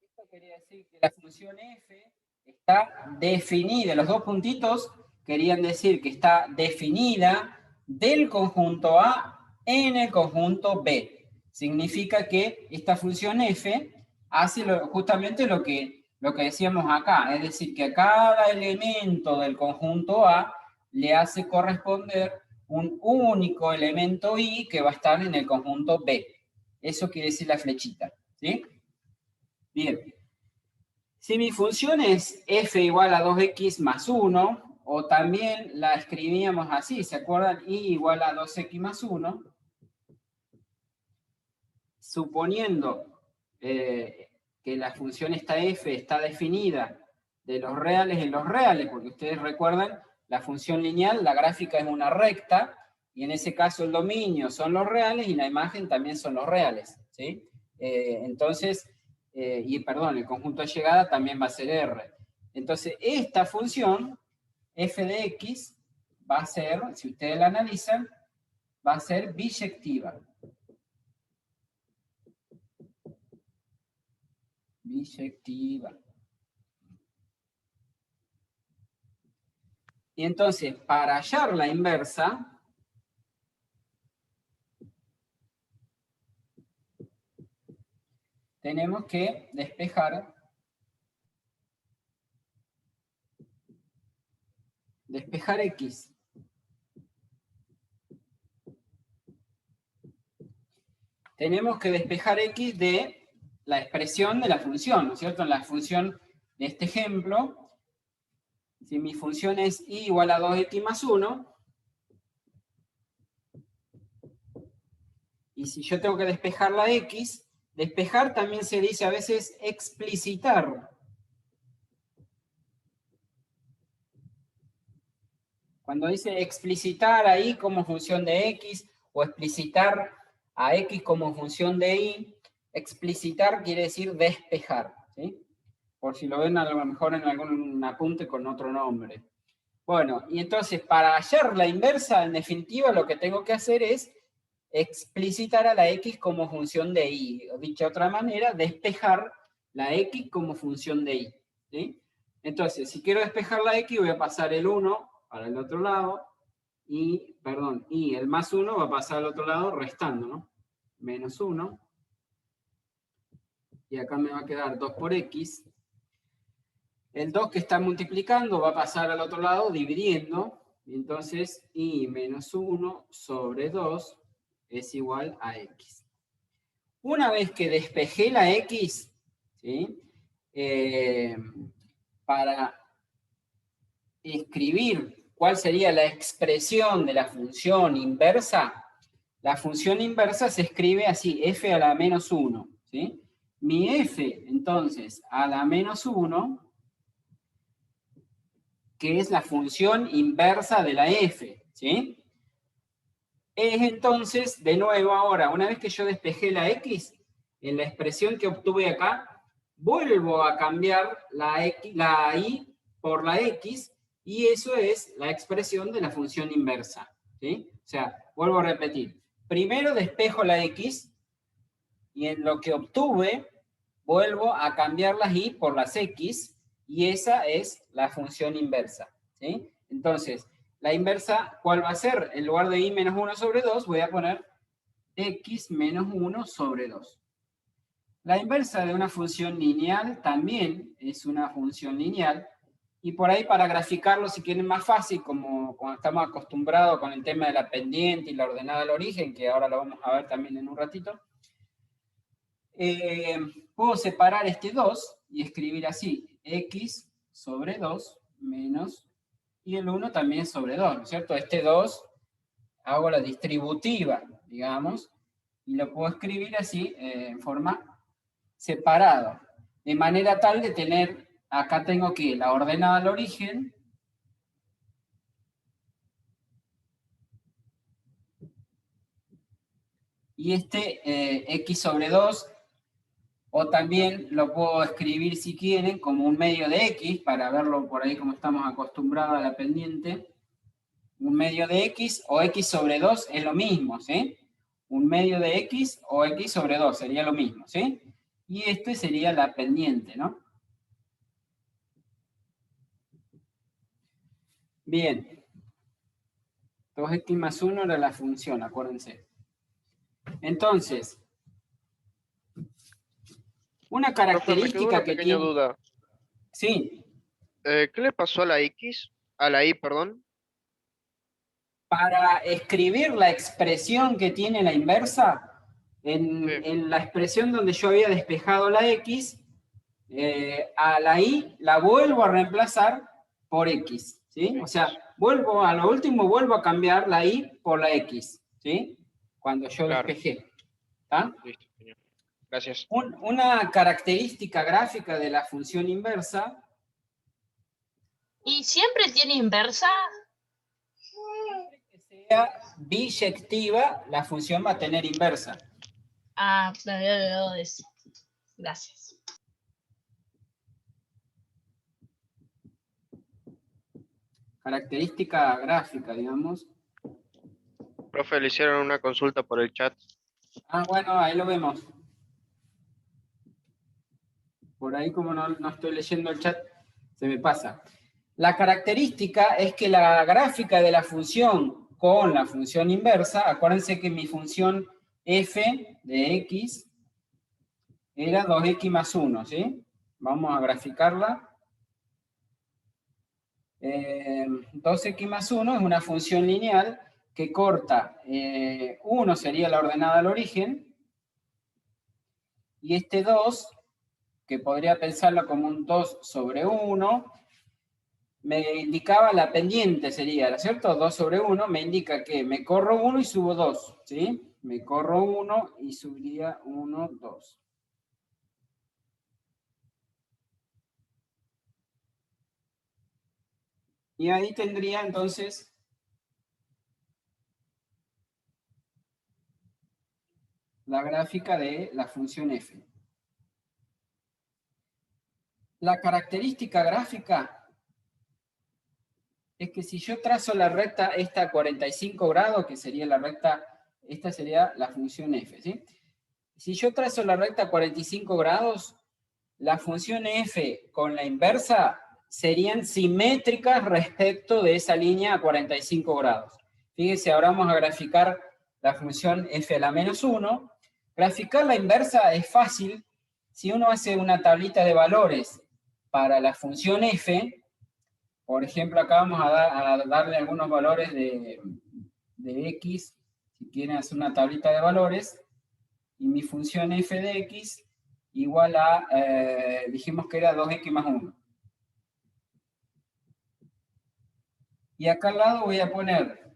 [SPEAKER 1] Esto quería decir que la función f está definida, los dos puntitos querían decir que está definida del conjunto A en el conjunto B. Significa que esta función f hace justamente lo que decíamos acá, es decir, que a cada elemento del conjunto A le hace corresponder un único elemento i que va a estar en el conjunto B. Eso quiere decir la flechita, ¿sí? Bien. Si mi función es f igual a 2x más 1, o también la escribíamos así, ¿se acuerdan? Y igual a 2x más 1, suponiendo que la función esta f está definida de los reales en los reales, porque ustedes recuerdan, la función lineal, la gráfica es una recta, y en ese caso el dominio son los reales y la imagen también son los reales, ¿sí? Entonces, el conjunto de llegada también va a ser R. Entonces, esta función, f de x, va a ser, si ustedes la analizan, va a ser biyectiva. Biyectiva. Y entonces, para hallar la inversa, tenemos que despejar x. Tenemos que despejar x de la expresión de la función, ¿no es cierto? En la función de este ejemplo, si mi función es y igual a 2x más 1, y si yo tengo que despejar la x, despejar también se dice a veces explicitar. Cuando dice explicitar a y como función de x, o explicitar a x como función de y, explicitar quiere decir despejar, ¿sí? Por si lo ven a lo mejor en algún apunte con otro nombre. Bueno, y entonces para hallar la inversa, en definitiva, lo que tengo que hacer es explicitar a la x como función de y. O dicha de otra manera, despejar la x como función de y. ¿Sí? Entonces, si quiero despejar la x, voy a pasar el 1 para el otro lado, y el más 1 va a pasar al otro lado restando, ¿no? Menos 1. Y acá me va a quedar 2 por x. El 2 que está multiplicando va a pasar al otro lado dividiendo. Entonces, y menos 1 sobre 2 es igual a x. Una vez que despejé la x, ¿sí? Para escribir cuál sería la expresión de la función inversa, la función inversa se escribe así, f a la menos 1. ¿Sí? Mi f, entonces, a la menos 1, que es la función inversa de la f, ¿sí? Es entonces, de nuevo ahora, una vez que yo despejé la x, en la expresión que obtuve acá, vuelvo a cambiar la y por la x, y eso es la expresión de la función inversa, ¿sí? O sea, vuelvo a repetir. Primero despejo la x, y en lo que obtuve, vuelvo a cambiar las y por las x, y esa es la función inversa, ¿sí? Entonces, la inversa, ¿cuál va a ser? En lugar de y menos 1 sobre 2, voy a poner x menos 1 sobre 2. La inversa de una función lineal también es una función lineal, y por ahí para graficarlo, si quieren más fácil, como cuando estamos acostumbrados con el tema de la pendiente y la ordenada al origen, que ahora lo vamos a ver también en un ratito, puedo separar este 2 y escribir así, x sobre 2 menos, y el 1 también sobre 2, ¿no es cierto? Este 2 hago la distributiva, digamos, y lo puedo escribir así, en forma separada, de manera tal de tener, acá tengo que la ordenada al origen, y x sobre 2, o también lo puedo escribir si quieren como un medio de x, para verlo por ahí como estamos acostumbrados a la pendiente. Un medio de x o x sobre 2 es lo mismo, ¿sí? Un medio de x o x sobre 2 sería lo mismo, ¿sí? Y este sería la pendiente, ¿no? Bien. 2x más 1 era la función, acuérdense. Entonces, una
[SPEAKER 5] Profe, me quedó
[SPEAKER 1] característica
[SPEAKER 5] una
[SPEAKER 1] que
[SPEAKER 5] pequeña
[SPEAKER 1] tiene...
[SPEAKER 5] duda.
[SPEAKER 1] Sí,
[SPEAKER 5] ¿Qué le pasó a la X? A la Y, perdón.
[SPEAKER 1] para escribir la expresión que tiene la inversa,
[SPEAKER 5] Sí.
[SPEAKER 1] en la expresión donde yo había despejado la x, a la y la vuelvo a reemplazar por x, ¿sí? O sea, a lo último vuelvo a cambiar la y por la x, ¿sí? Cuando yo
[SPEAKER 5] Claro.
[SPEAKER 1] despejé. ¿Tá?
[SPEAKER 5] Listo, señor. Gracias.
[SPEAKER 1] Una característica gráfica de la función inversa...
[SPEAKER 3] ¿Y siempre tiene inversa?
[SPEAKER 1] Que sea biyectiva, la función va a tener inversa.
[SPEAKER 3] Ah, me había olvidado de eso. Gracias.
[SPEAKER 1] Característica gráfica, digamos.
[SPEAKER 5] Profe, le hicieron una consulta por el chat.
[SPEAKER 1] Ah, bueno, ahí lo vemos. Por ahí como no estoy leyendo el chat, se me pasa. La característica es que la gráfica de la función con la función inversa, acuérdense que mi función f de x era 2x más 1, ¿sí? Vamos a graficarla. 2x más 1 es una función lineal que corta, 1 sería la ordenada al origen, y este 2, que podría pensarlo como un 2 sobre 1, me indicaba la pendiente sería, ¿cierto? 2 sobre 1 me indica que me corro 1 y subo 2, ¿sí? Me corro 1 y subiría 1, 2. Y ahí tendría entonces la gráfica de la función f. La característica gráfica es que si yo trazo la recta esta a 45 grados, que sería la recta Esta sería la función f, ¿sí? Si yo trazo la recta a 45 grados, la función f con la inversa serían simétricas respecto de esa línea a 45 grados. Fíjense, ahora vamos a graficar la función f a la menos 1. Graficar la inversa es fácil. Si uno hace una tablita de valores para la función f, por ejemplo, acá vamos a darle algunos valores de x, si quieren hacer una tablita de valores, y mi función f de x igual a, dijimos que era 2x más 1. Y acá al lado voy a poner,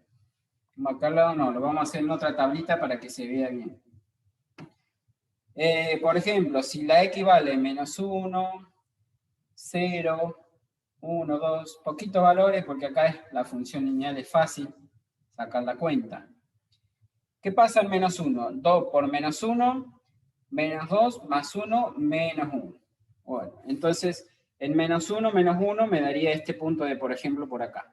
[SPEAKER 1] acá al lado no, lo vamos a hacer en otra tablita para que se vea bien. Por ejemplo, si la x vale menos 1, 0, 1, 2, poquitos valores, porque acá la función lineal es fácil sacar la cuenta. ¿Qué pasa en menos 1? 2 por menos 1, menos 2, más 1, menos 1. Bueno, entonces, en menos 1 me daría este punto de, por ejemplo, por acá.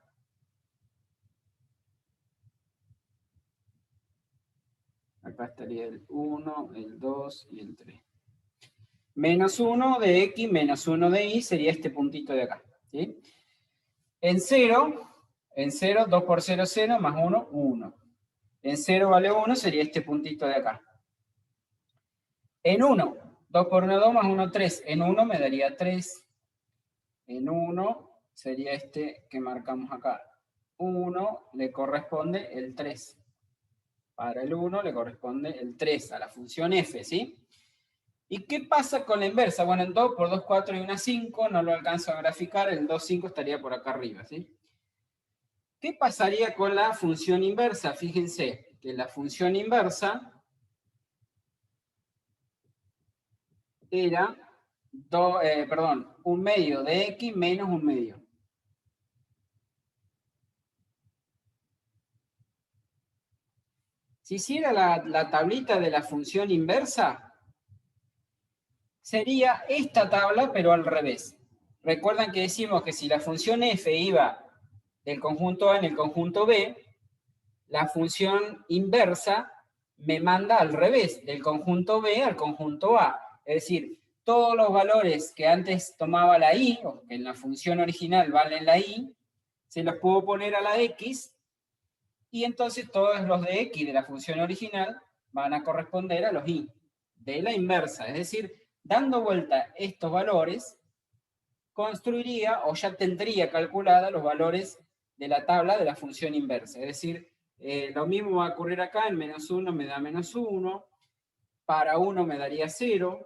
[SPEAKER 1] Acá estaría el 1, el 2 y el 3. Menos 1 de x menos 1 de y sería este puntito de acá, ¿sí? En 0, 2 por 0, 0, más 1, 1. En 0 vale 1, sería este puntito de acá. En 1, 2 por 1, 2, más 1, 3. En 1 me daría 3. En 1 sería este que marcamos acá. 1 le corresponde el 3. Para el 1 le corresponde el 3 a la función f, ¿sí? ¿Y qué pasa con la inversa? Bueno, en 2 por 2, 4 y 1, 5, no lo alcanzo a graficar, el 2, 5 estaría por acá arriba, ¿sí? ¿Qué pasaría con la función inversa? Fíjense que la función inversa era 1 medio de x menos 1 medio. Si hiciera la tablita de la función inversa, sería esta tabla, pero al revés. Recuerdan que decimos que si la función f iba del conjunto A en el conjunto B, la función inversa me manda al revés, del conjunto B al conjunto A. Es decir, todos los valores que antes tomaba la y, o que en la función original valen la y, se los puedo poner a la x, y entonces todos los de x de la función original van a corresponder a los y de la inversa. Es decir, dando vuelta estos valores, construiría o ya tendría calculada los valores de la tabla de la función inversa. Es decir, lo mismo va a ocurrir acá, en menos 1 me da menos 1, para 1 me daría 0,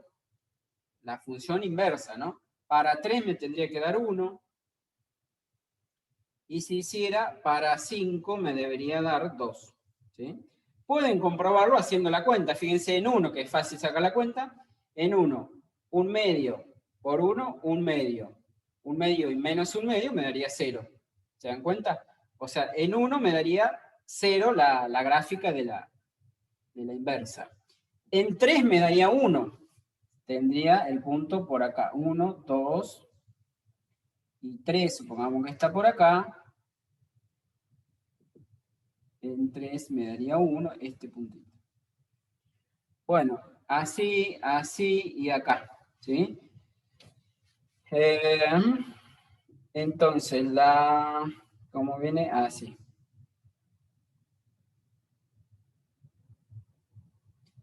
[SPEAKER 1] la función inversa, ¿no? Para 3 me tendría que dar 1, y si hiciera para 5 me debería dar 2, ¿sí? Pueden comprobarlo haciendo la cuenta, fíjense en 1, que es fácil sacar la cuenta, en 1, 1 medio por 1, 1 medio. 1 medio y menos 1 medio me daría 0. ¿Se dan cuenta? O sea, en 1 me daría 0 la gráfica de la inversa. En 3 me daría 1. Tendría el punto por acá. 1, 2 y 3. Supongamos que está por acá. En 3 me daría 1, este puntito. Bueno, así, así y acá. ¿Sí? Entonces, ¿cómo viene? Así.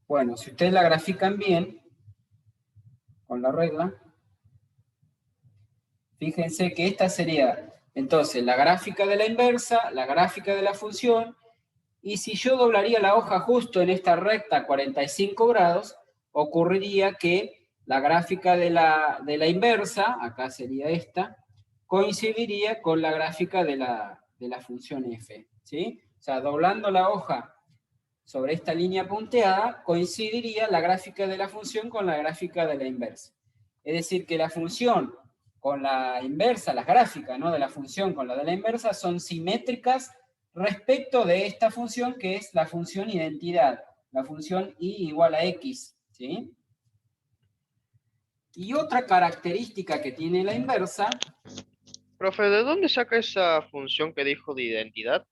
[SPEAKER 1] Bueno, si ustedes la grafican bien, con la regla, fíjense que esta sería, entonces, la gráfica de la inversa, la gráfica de la función, y si yo doblaría la hoja justo en esta recta a 45 grados, ocurriría que la gráfica de la inversa, acá sería esta, coincidiría con la gráfica de la función f, ¿sí? O sea, doblando la hoja sobre esta línea punteada, coincidiría la gráfica de la función con la gráfica de la inversa. Es decir, que la función con la inversa, las gráficas, ¿no?, de la función con la de la inversa son simétricas respecto de esta función que es la función identidad, la función y igual a x, ¿sí? Y otra característica que tiene la inversa...
[SPEAKER 5] Profe, ¿de dónde saca esa función que dijo de identidad?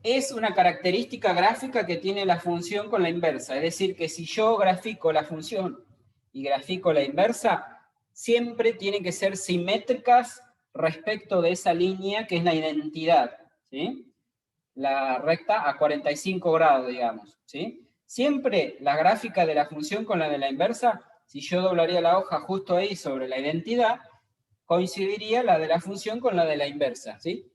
[SPEAKER 1] Es una característica gráfica que tiene la función con la inversa. Es decir, que si yo grafico la función y grafico la inversa, siempre tienen que ser simétricas respecto de esa línea que es la identidad, ¿sí? La recta a 45 grados, digamos, ¿sí? Siempre la gráfica de la función con la de la inversa, si yo doblaría la hoja justo ahí sobre la identidad, coincidiría la de la función con la de la inversa, ¿sí?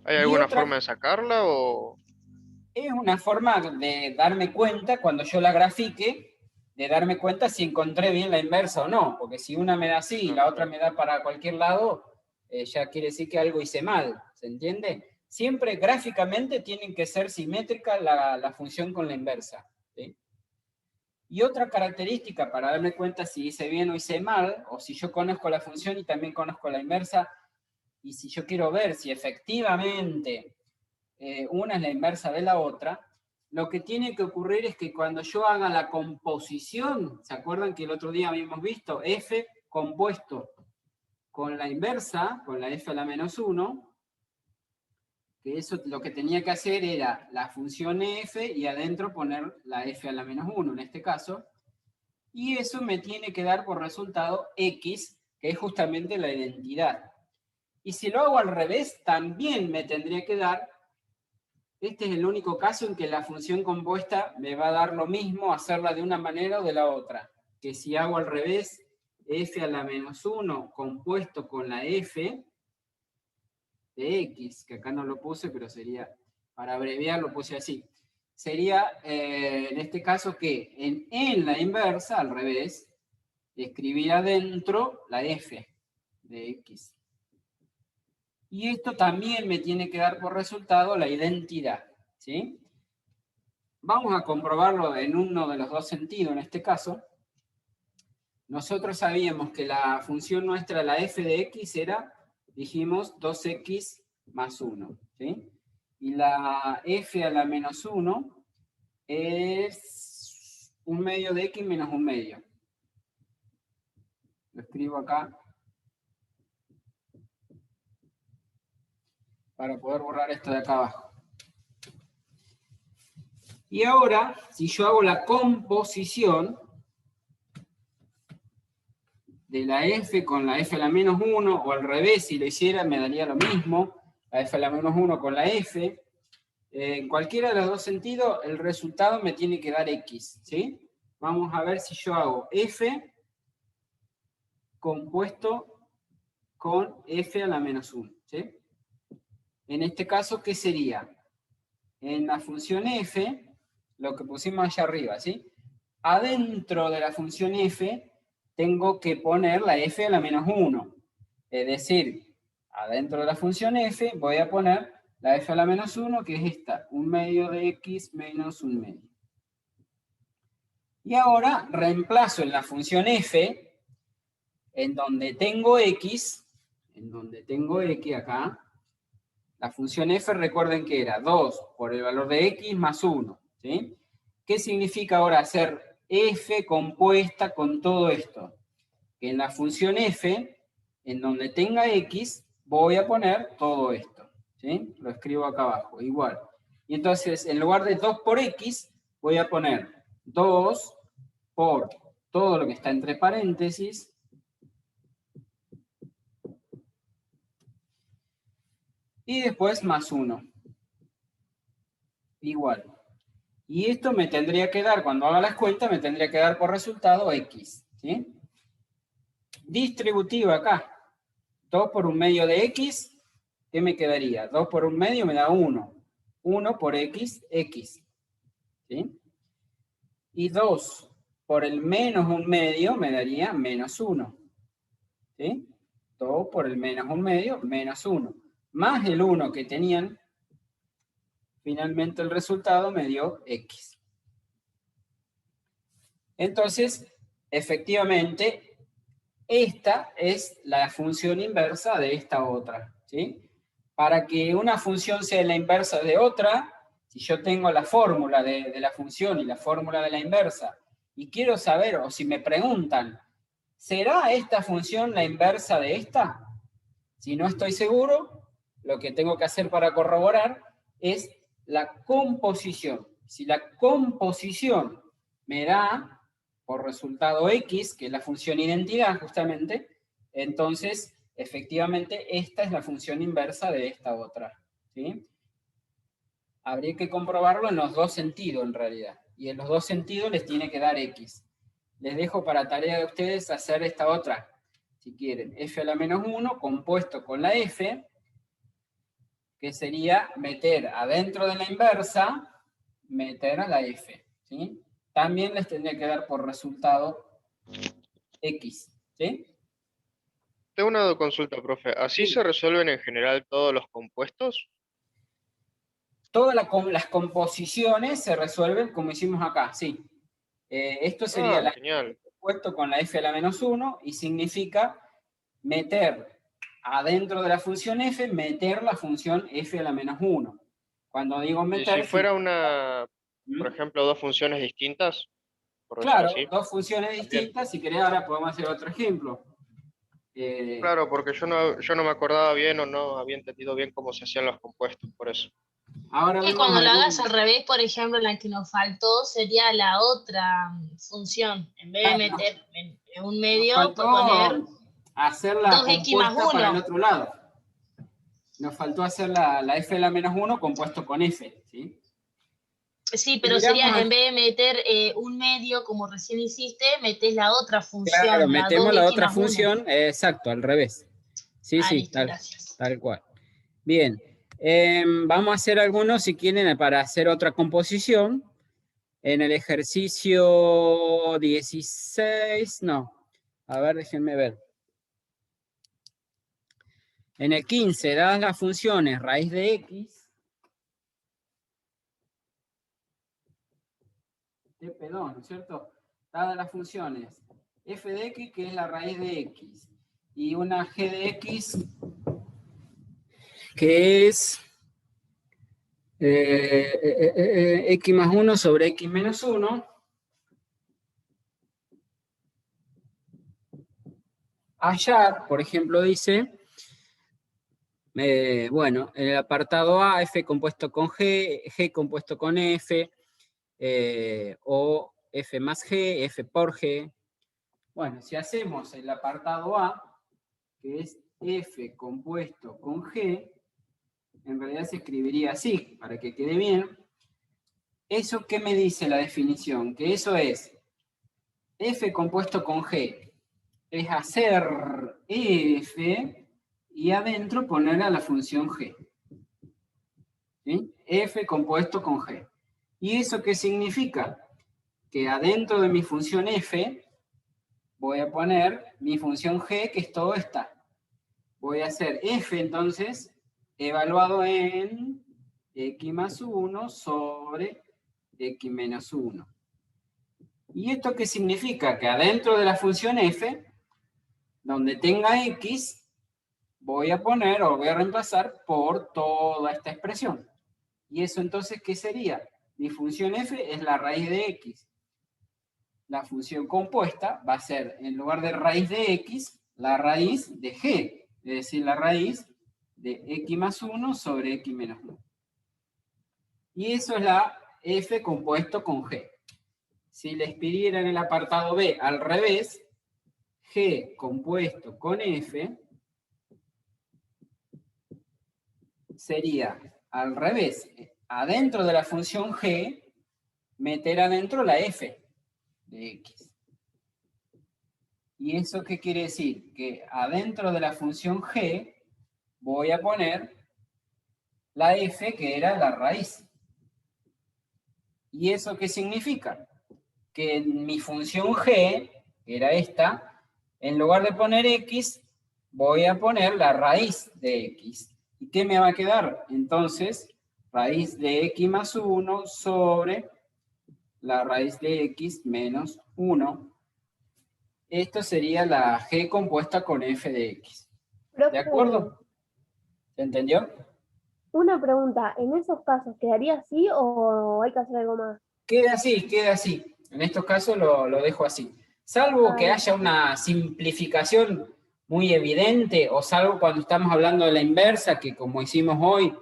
[SPEAKER 5] ¿Hay
[SPEAKER 1] Y
[SPEAKER 5] alguna
[SPEAKER 1] otra-
[SPEAKER 5] forma de sacarla o...?
[SPEAKER 1] Es una forma de darme cuenta, cuando yo la grafique, de darme cuenta si encontré bien la inversa o no, porque si una me da así y la otra me da para cualquier lado, ya quiere decir que algo hice mal, ¿se entiende? Siempre gráficamente tienen que ser simétricas la función con la inversa, ¿sí? Y otra característica para darme cuenta si hice bien o hice mal, o si yo conozco la función y también conozco la inversa, y si yo quiero ver si efectivamente una es la inversa de la otra, lo que tiene que ocurrir es que cuando yo haga la composición, ¿se acuerdan que el otro día habíamos visto f compuesto con la inversa, con la f a la menos 1, que eso lo que tenía que hacer era la función f y adentro poner la f a la menos 1 en este caso, y eso me tiene que dar por resultado x, que es justamente la identidad. Y si lo hago al revés, también me tendría que dar. Este es el único caso en que la función compuesta me va a dar lo mismo hacerla de una manera o de la otra. Que si hago al revés, f a la menos 1 compuesto con la f de x, que acá no lo puse, pero sería, para abreviar lo puse así. Sería, en este caso, que en la inversa, al revés, escribir adentro la f de x. Y esto también me tiene que dar por resultado la identidad, ¿sí? Vamos a comprobarlo en uno de los dos sentidos, en este caso. Nosotros sabíamos que la función nuestra, la f de x, era, dijimos, 2x más 1, ¿sí? Y la f a la menos 1 es 1/2 de x menos 1/2. Lo escribo acá para poder borrar esto de acá abajo. Y ahora, si yo hago la composición de la f con la f a la menos 1, o al revés, si lo hiciera me daría lo mismo, la f a la menos 1 con la f, en cualquiera de los dos sentidos, el resultado me tiene que dar x, ¿sí? Vamos a ver si yo hago f compuesto con f a la menos 1, ¿sí? En este caso, ¿qué sería? En la función f, lo que pusimos allá arriba, ¿sí? Adentro de la función f, tengo que poner la f a la menos 1. Es decir, adentro de la función f, voy a poner la f a la menos 1, que es esta, 1/2 de x menos 1/2. Y ahora reemplazo en la función f, en donde tengo x acá, la función f, recuerden que era 2 por el valor de x más 1, ¿sí? ¿Qué significa ahora hacer f compuesta con todo esto? Que en la función f, en donde tenga x, voy a poner todo esto, ¿sí? Lo escribo acá abajo, igual. Y entonces, en lugar de 2 por x, voy a poner 2 por todo lo que está entre paréntesis, y después más 1. Igual. Y esto me tendría que dar, cuando haga las cuentas, me tendría que dar por resultado x, ¿sí? Distributiva acá. 2 por 1/2 de x, ¿qué me quedaría? 2 por 1/2 me da 1. 1 por x, x. ¿Sí? Y 2 por el menos 1/2 me daría menos 1. ¿Sí? 2 por el menos 1/2, menos 1. Más el 1 que tenían, finalmente el resultado me dio x. Entonces, efectivamente, esta es la función inversa de esta otra, ¿sí? Para que una función sea la inversa de otra, si yo tengo la fórmula de la función y la fórmula de la inversa, y quiero saber, o si me preguntan, ¿será esta función la inversa de esta? Si no estoy seguro, lo que tengo que hacer para corroborar es la composición. Si la composición me da por resultado X, que es la función identidad justamente, entonces efectivamente esta es la función inversa de esta otra, ¿sí? Habría que comprobarlo en los dos sentidos en realidad, y en los dos sentidos les tiene que dar X. Les dejo para tarea de ustedes hacer esta otra, si quieren, f a la menos 1 compuesto con la f, que sería meter adentro de la inversa, meter a la f, ¿sí? También les tendría que dar por resultado X, ¿sí?
[SPEAKER 5] Tengo una consulta, profe. ¿Así
[SPEAKER 1] Sí.
[SPEAKER 5] se resuelven en general todos los compuestos?
[SPEAKER 1] Todas las composiciones se resuelven como hicimos acá, sí. Esto sería la
[SPEAKER 5] Genial.
[SPEAKER 1] compuesto con la f a la menos 1 y significa meter adentro de la función f, meter la función f a la menos 1. Cuando digo
[SPEAKER 5] Y
[SPEAKER 1] meter...
[SPEAKER 5] si fuera una, por
[SPEAKER 1] ¿Mm?
[SPEAKER 5] ejemplo, dos funciones distintas, por decirlo
[SPEAKER 1] Claro,
[SPEAKER 5] así.
[SPEAKER 1] dos funciones
[SPEAKER 5] También.
[SPEAKER 1] distintas, si querés ahora podemos hacer otro ejemplo.
[SPEAKER 5] Claro, porque yo no me acordaba bien o no había entendido bien cómo se hacían los compuestos, por eso.
[SPEAKER 1] Ahora
[SPEAKER 3] Y
[SPEAKER 1] vemos
[SPEAKER 3] cuando lo
[SPEAKER 1] algún-
[SPEAKER 3] hagas al revés, por ejemplo, la que nos faltó sería la otra función. En vez de meter en un
[SPEAKER 1] Nos
[SPEAKER 3] medio,
[SPEAKER 1] faltó
[SPEAKER 3] poner
[SPEAKER 1] hacer la
[SPEAKER 3] 2x más
[SPEAKER 1] compuesta para el
[SPEAKER 3] 1.
[SPEAKER 1] otro lado. Nos faltó hacer la f a la menos 1 compuesto con f, ¿sí?
[SPEAKER 3] Sí, pero
[SPEAKER 1] Miramos
[SPEAKER 3] sería,
[SPEAKER 1] a-
[SPEAKER 3] en vez de meter un medio, como recién hiciste, metés la otra función,
[SPEAKER 1] Claro,
[SPEAKER 3] la
[SPEAKER 1] metemos la
[SPEAKER 3] 2x
[SPEAKER 1] otra
[SPEAKER 3] más 1.
[SPEAKER 1] función, exacto, al revés. Sí,
[SPEAKER 3] Ah,
[SPEAKER 1] sí,
[SPEAKER 3] listo, gracias.
[SPEAKER 1] tal cual. Bien, vamos a hacer algunos, si quieren, para hacer otra composición. En el ejercicio 16, no. A ver, déjenme ver. En el 15, dadas las funciones raíz de x, de P2, ¿no es cierto? Dadas las funciones f de x, que es la raíz de x, y una g de x, que es x más 1 sobre x menos 1, hallar, por ejemplo, dice, bueno, en el apartado A, f compuesto con g, g compuesto con f, o f más g, f por g. Bueno, si hacemos el apartado A, que es f compuesto con g, en realidad se escribiría así, para que quede bien. ¿Eso qué me dice la definición? Que eso es f compuesto con g, es hacer f y adentro poner a la función g. ¿Sí? F compuesto con g. ¿Y eso qué significa? Que adentro de mi función f voy a poner mi función g, que es todo esta. Voy a hacer f entonces evaluado en x más 1 sobre x menos 1. ¿Y esto qué significa? Que adentro de la función f, donde tenga x, voy a poner o voy a reemplazar por toda esta expresión. ¿Y eso entonces qué sería? Mi función f es la raíz de x. La función compuesta va a ser, en lugar de raíz de x, la raíz de g. Es decir, la raíz de x más 1 sobre x menos 1. Y eso es la f compuesto con g. Si les pidiera en el apartado B al revés, g compuesto con f, sería al revés. Adentro de la función g, meter adentro la f de x. ¿Y eso qué quiere decir? Que adentro de la función g voy a poner la f que era la raíz. ¿Y eso qué significa? Que en mi función g, que era esta, en lugar de poner x, voy a poner la raíz de x. ¿Y qué me va a quedar? Entonces, raíz de x más 1 sobre la raíz de x menos 1. Esto sería la g compuesta con f de x. ¿De acuerdo? ¿Se entendió?
[SPEAKER 6] Una pregunta, ¿en esos casos quedaría así o hay que hacer algo más?
[SPEAKER 1] Queda así, queda así. En estos casos lo dejo así. Salvo que haya una simplificación muy evidente, o salvo cuando estamos hablando de la inversa, que como hicimos hoy,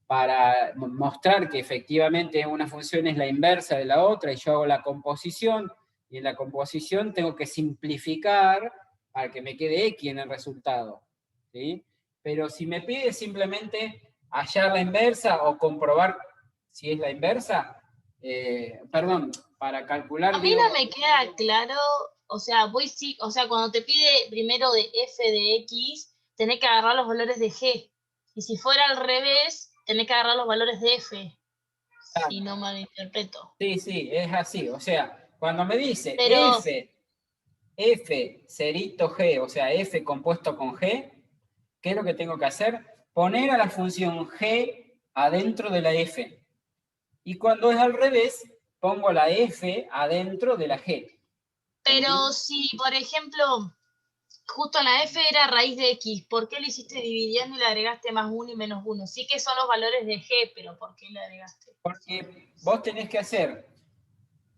[SPEAKER 1] para mostrar que efectivamente una función es la inversa de la otra, y yo hago la composición, y en la composición tengo que simplificar para que me quede X en el resultado, ¿sí? Pero si me pide simplemente hallar la inversa o comprobar si es la inversa, perdón, para calcular...
[SPEAKER 3] A mí no me queda claro, o sea, cuando te pide primero de f de x, tenés que agarrar los valores de g. Y si fuera al revés, tenés que agarrar los valores de f. Si no malinterpreto.
[SPEAKER 1] Sí, es así. O sea, cuando me dice
[SPEAKER 3] Pero,
[SPEAKER 1] f cerito g, o sea, f compuesto con g, ¿qué es lo que tengo que hacer? Poner a la función g adentro de la f. Y cuando es al revés, pongo la f adentro de la g.
[SPEAKER 3] pero si, por ejemplo, justo en la f era raíz de x, ¿por qué lo hiciste dividiendo y le agregaste más 1 y menos 1? Sí que son los valores de g, pero ¿por qué le agregaste?
[SPEAKER 1] Porque vos tenés que hacer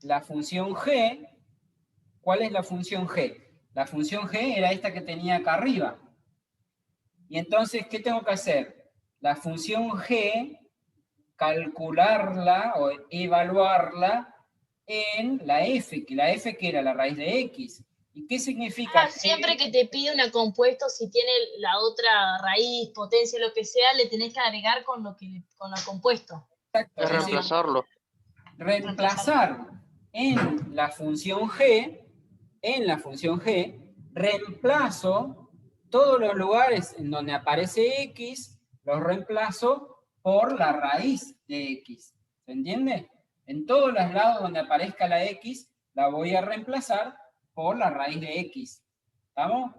[SPEAKER 1] la función g. ¿Cuál es la función g? La función g era esta que tenía acá arriba. Y entonces, ¿qué tengo que hacer? La función g, calcularla o evaluarla en la f, que la f que era la raíz de x. ¿Y qué significa?
[SPEAKER 3] Siempre que te pide una compuesto, si tiene la otra raíz, potencia, lo que sea, le tenés que agregar con lo compuesto.
[SPEAKER 1] Exacto,
[SPEAKER 5] Es reemplazarlo.
[SPEAKER 1] Reemplazar en la función g, reemplazo todos los lugares en donde aparece x, los reemplazo por la raíz de x. ¿Se entiende? En todos los lados donde aparezca la x, la voy a reemplazar por la raíz de x. ¿Estamos?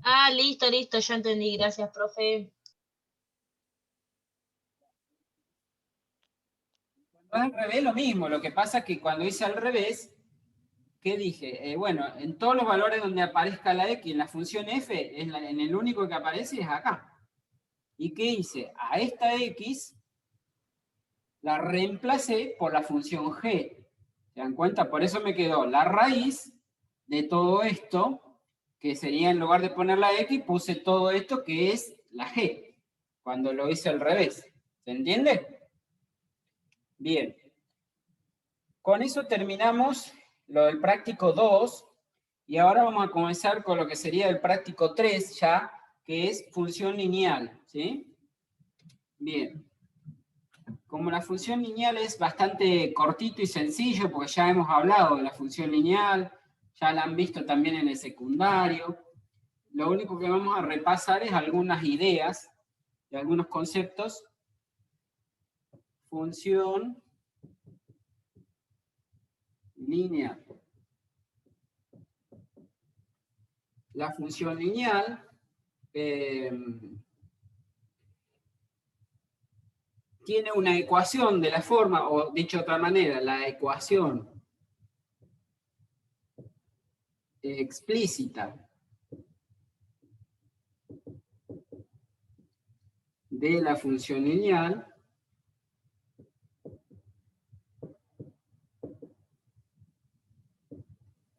[SPEAKER 3] Ah, listo, ya entendí. Gracias, profe.
[SPEAKER 1] Al revés lo mismo, lo que pasa es que cuando hice al revés, ¿qué dije? Bueno, en todos los valores donde aparezca la x en la función f, en el único que aparece es acá. ¿Y qué hice? A esta x la reemplacé por la función g. ¿Se dan cuenta? Por eso me quedó la raíz de todo esto, que sería en lugar de poner la x, puse todo esto que es la g, cuando lo hice al revés. ¿Se entiende? Bien. Con eso terminamos lo del práctico 2, y ahora vamos a comenzar con lo que sería el práctico 3 ya, que es función lineal, ¿sí? Bien. Como la función lineal es bastante cortito y sencillo, porque ya hemos hablado de la función lineal, ya la han visto también en el secundario, lo único que vamos a repasar es algunas ideas y algunos conceptos. Función lineal. La función lineal tiene una ecuación de la forma, o dicho de otra manera, la ecuación explícita de la función lineal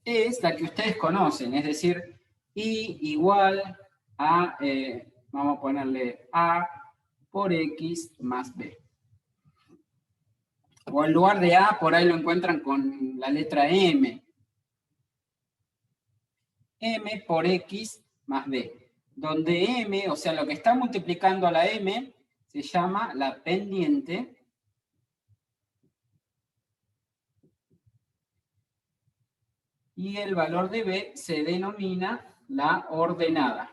[SPEAKER 1] es la que ustedes conocen, es decir, y igual a, vamos a ponerle a por x más b. O en lugar de a, por ahí lo encuentran con la letra m. M por x más b. Donde m, o sea, lo que está multiplicando a la m, se llama la pendiente. Y el valor de b se denomina la ordenada.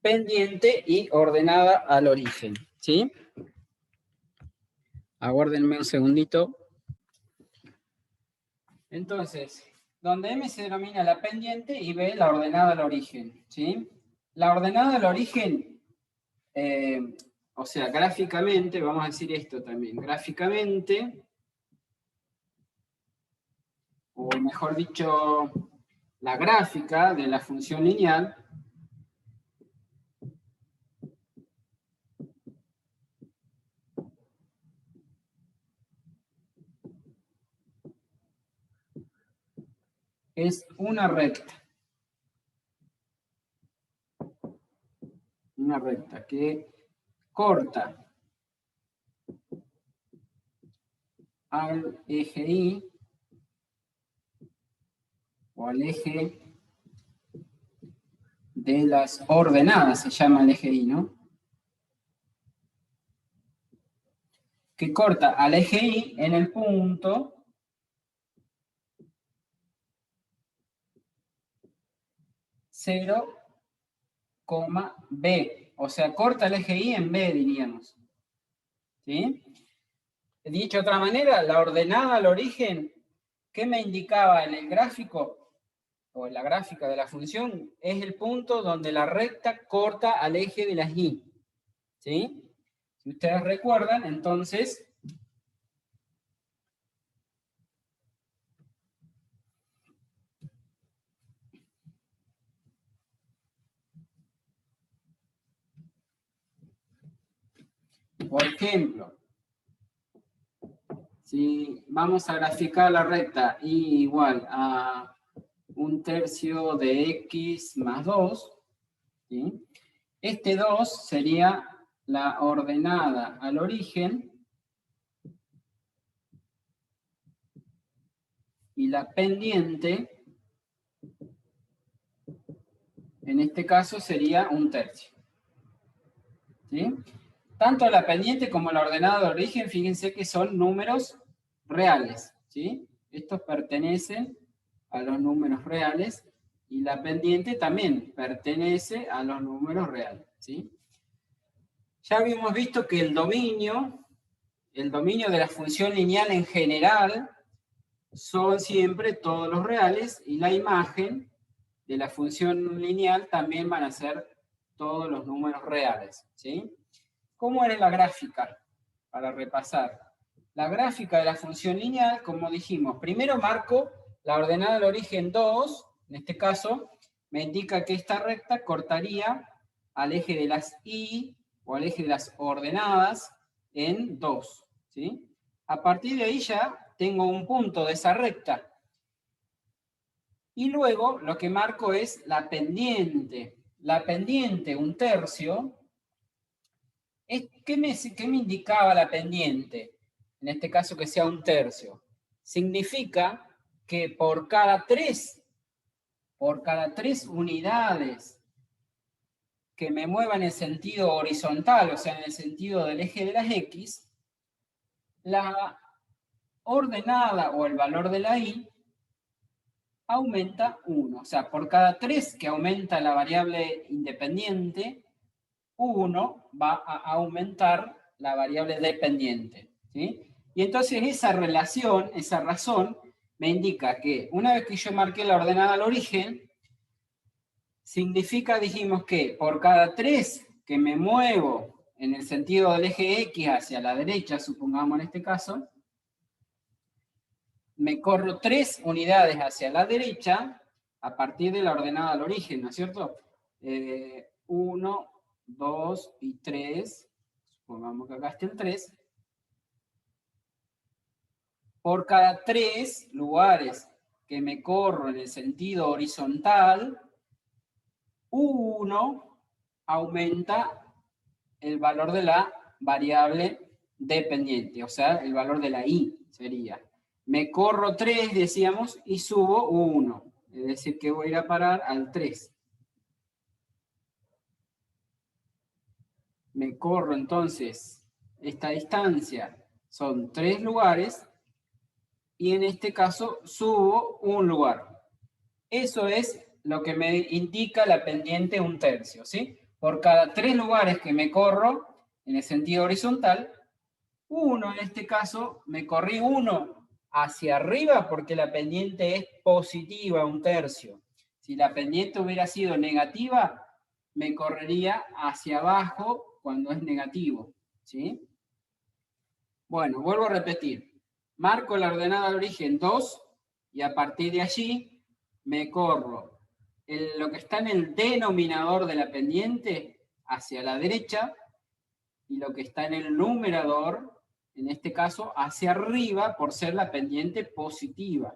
[SPEAKER 1] Pendiente y ordenada al origen, ¿sí? Aguárdenme un segundito. Entonces, donde m se denomina la pendiente y b la ordenada al origen, ¿sí? La ordenada al origen, o sea, gráficamente, vamos a decir esto también, gráficamente, o mejor dicho, la gráfica de la función lineal, es una recta. Una recta que corta al eje Y o al eje de las ordenadas, se llama el eje Y, ¿no? Que corta al eje Y en el punto B, o sea, corta el eje Y en B, diríamos. ¿Sí? Dicho de otra manera, la ordenada al origen, ¿qué me indicaba en el gráfico? O en la gráfica de la función, es el punto donde la recta corta al eje de las Y. ¿Sí? Si ustedes recuerdan, entonces, por ejemplo, si vamos a graficar la recta Y igual a 1/3 de X más 2, ¿sí? Este 2 sería la ordenada al origen y la pendiente, en este caso sería 1/3. ¿Sí? Tanto la pendiente como la ordenada de origen, fíjense que son números reales. ¿Sí? Estos pertenecen a los números reales y la pendiente también pertenece a los números reales. ¿Sí? Ya habíamos visto que el dominio de la función lineal en general son siempre todos los reales y la imagen de la función lineal también van a ser todos los números reales. ¿Sí? ¿Cómo era la gráfica? Para repasar. La gráfica de la función lineal, como dijimos, primero marco la ordenada del origen 2, en este caso, me indica que esta recta cortaría al eje de las Y o al eje de las ordenadas en 2. ¿Sí? A partir de ahí ya tengo un punto de esa recta. Y luego lo que marco es la pendiente. La pendiente, 1/3. ¿Qué me indicaba la pendiente? En este caso que sea 1/3. Significa que por cada tres unidades que me muevan en el sentido horizontal, o sea, en el sentido del eje de las X, la ordenada o el valor de la Y aumenta 1. O sea, por cada 3 que aumenta la variable independiente, 1 va a aumentar la variable dependiente. ¿Sí? Y entonces esa relación, esa razón, me indica que una vez que yo marqué la ordenada al origen, significa, dijimos que por cada 3 que me muevo en el sentido del eje X hacia la derecha, supongamos en este caso, me corro 3 unidades hacia la derecha a partir de la ordenada al origen, ¿no es cierto? 1, 2 y 3, supongamos que acá esté el 3. Por cada 3 lugares que me corro en el sentido horizontal, 1 aumenta el valor de la variable dependiente, o sea, el valor de la Y sería. Me corro 3, decíamos, y subo 1. Es decir, que voy a ir a parar al 3. Me corro entonces esta distancia, son 3 lugares, y en este caso subo un lugar. Eso es lo que me indica la pendiente 1/3, ¿sí? Por cada 3 lugares que me corro en el sentido horizontal, 1 en este caso, me corrí 1 hacia arriba porque la pendiente es positiva, 1/3. Si la pendiente hubiera sido negativa, me correría hacia abajo cuando es negativo. ¿Sí? Bueno, vuelvo a repetir. Marco la ordenada de origen 2 y a partir de allí me corro lo que está en el denominador de la pendiente hacia la derecha y lo que está en el numerador, en este caso, hacia arriba por ser la pendiente positiva.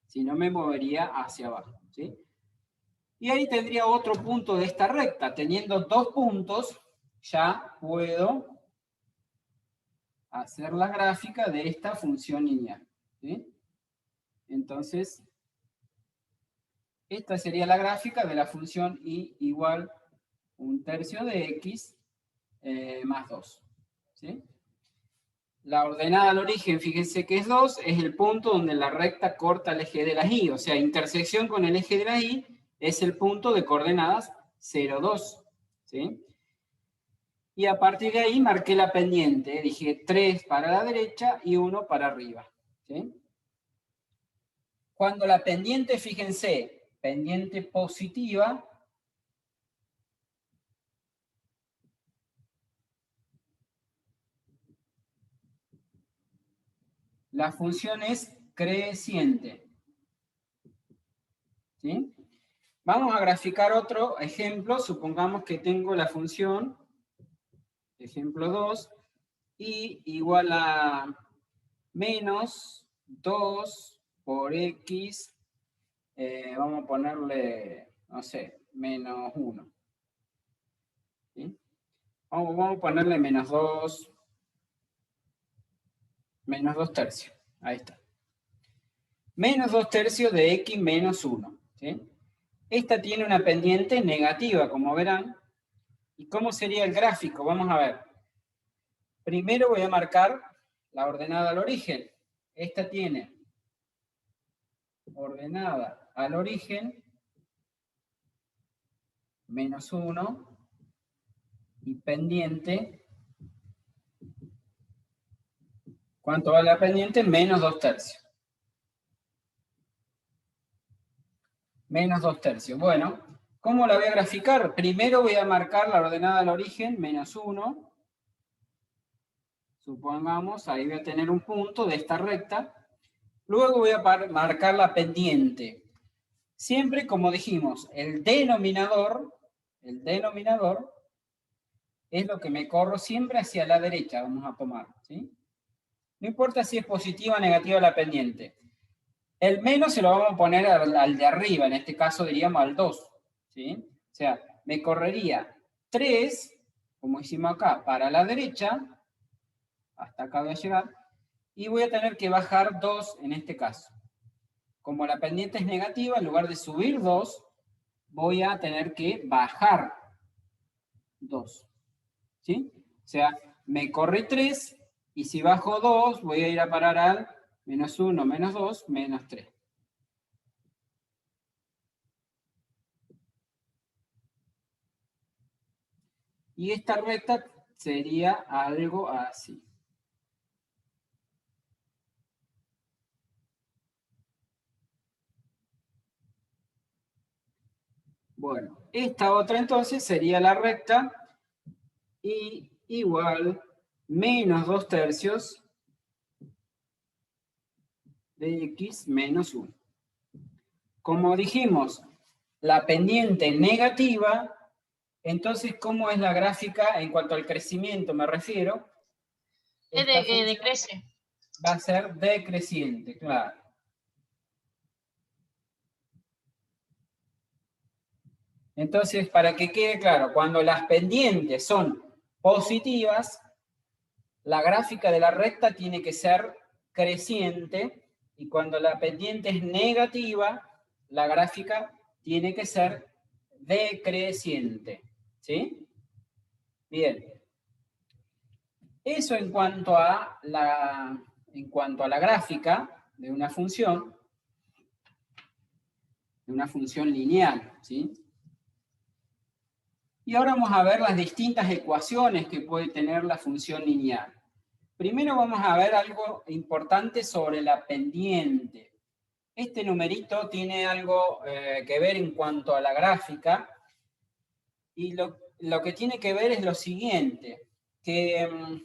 [SPEAKER 1] Si no, me movería hacia abajo, ¿sí? Y ahí tendría otro punto de esta recta. Teniendo 2 puntos, ya puedo hacer la gráfica de esta función lineal, ¿sí? Entonces, esta sería la gráfica de la función y igual 1/3 de x más 2, ¿sí? La ordenada al origen, fíjense que es 2, es el punto donde la recta corta el eje de las y, o sea, intersección con el eje de la y es el punto de coordenadas 0, 2, ¿sí? Y a partir de ahí marqué la pendiente, dije 3 para la derecha y 1 para arriba, ¿sí? Cuando la pendiente, fíjense, pendiente positiva, la función es creciente, ¿sí? Vamos a graficar otro ejemplo. Supongamos que tengo la función, ejemplo 2, y igual a menos 2 por x, vamos a ponerle, no sé, menos 1. ¿Sí? Vamos a ponerle menos 2 tercios. Ahí está. Menos 2 tercios de x menos 1. ¿Sí? Esta tiene una pendiente negativa, como verán. ¿Y cómo sería el gráfico? Vamos a ver. Primero voy a marcar la ordenada al origen. Esta tiene ordenada al origen menos 1 y pendiente. ¿Cuánto vale la pendiente? Menos 2 tercios. Menos 2 tercios. Bueno, ¿cómo la voy a graficar? Primero voy a marcar la ordenada al origen, menos 1. Supongamos, ahí voy a tener un punto de esta recta. Luego voy a marcar la pendiente. Siempre, como dijimos, el denominador es lo que me corro siempre hacia la derecha, vamos a tomar, ¿sí? No importa si es positiva o negativa la pendiente. El menos se lo vamos a poner al de arriba, en este caso diríamos al 2, ¿sí? O sea, me correría 3, como hicimos acá, para la derecha, hasta acá voy a llegar, y voy a tener que bajar 2 en este caso. Como la pendiente es negativa, en lugar de subir 2, voy a tener que bajar 2, ¿sí? O sea, me corre 3, y si bajo 2, voy a ir a parar al menos 1, menos 2, menos 3. Y esta recta sería algo así. Bueno, esta otra entonces sería la recta y igual menos 2 tercios de x menos 1. Como dijimos, la pendiente negativa, entonces, ¿cómo es la gráfica en cuanto al crecimiento me refiero?
[SPEAKER 3] Decrece.
[SPEAKER 1] Va a ser decreciente, claro. Entonces, para que quede claro, cuando las pendientes son positivas, la gráfica de la recta tiene que ser creciente, y cuando la pendiente es negativa, la gráfica tiene que ser decreciente. ¿Sí? Bien. Eso en cuanto a la gráfica de una función lineal, ¿sí? Y ahora vamos a ver las distintas ecuaciones que puede tener la función lineal. Primero vamos a ver algo importante sobre la pendiente. Este numerito tiene algo que ver en cuanto a la gráfica, y lo que tiene que ver es lo siguiente, que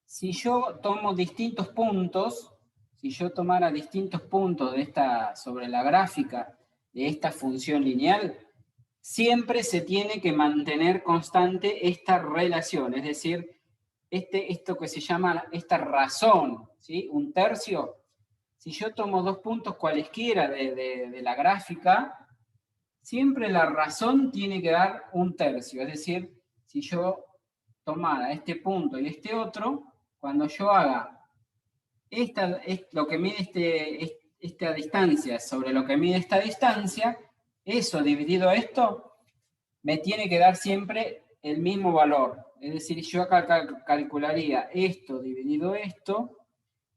[SPEAKER 1] si yo tomo distintos puntos, si yo tomara distintos puntos sobre la gráfica de esta función lineal, siempre se tiene que mantener constante esta relación, es decir, esto que se llama esta razón, ¿sí? 1/3 si yo tomo 2 puntos cualesquiera de la gráfica, siempre la razón tiene que dar 1/3. Es decir, si yo tomara este punto y este otro, cuando yo haga lo que mide esta distancia sobre lo que mide esta distancia, eso dividido esto, me tiene que dar siempre el mismo valor. Es decir, yo acá calcularía esto dividido esto,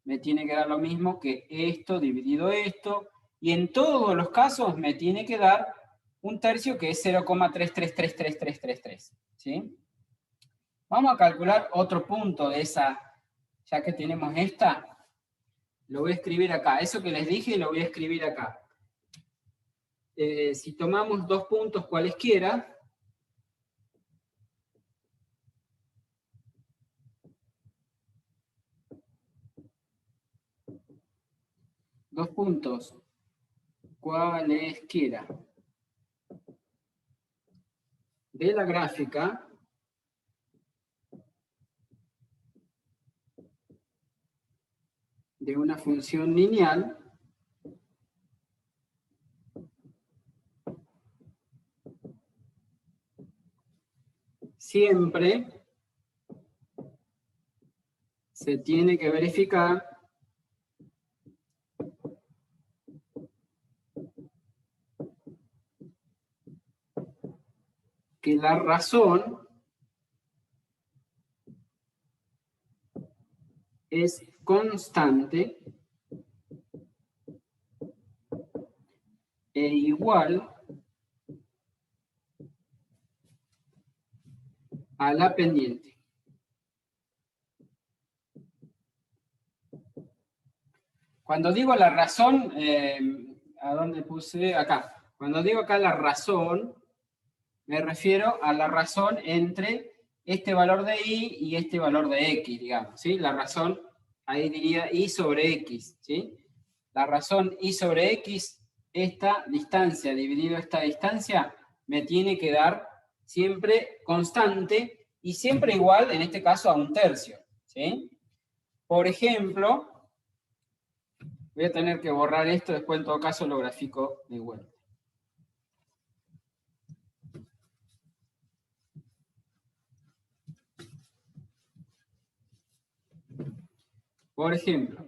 [SPEAKER 1] me tiene que dar lo mismo que esto dividido esto, y en todos los casos me tiene que dar 1/3, que es 0,333333, ¿sí? Vamos a calcular otro punto de esa, ya que tenemos esta, lo voy a escribir acá. Eso que les dije lo voy a escribir acá. Si tomamos 2 puntos cualesquiera, dos puntos cualesquiera de la gráfica, de una función lineal, siempre se tiene que verificar que la razón es constante e igual a la pendiente. Cuando digo la razón, ¿a dónde puse? Acá. Cuando digo acá la razón, me refiero a la razón entre este valor de y y este valor de x, digamos, ¿sí? La razón, ahí diría y sobre x, ¿sí? La razón y sobre x, esta distancia dividido esta distancia, me tiene que dar siempre constante y siempre igual, en este caso, a 1/3, ¿sí? Por ejemplo, voy a tener que borrar esto, después en todo caso lo grafico de vuelta. Por ejemplo,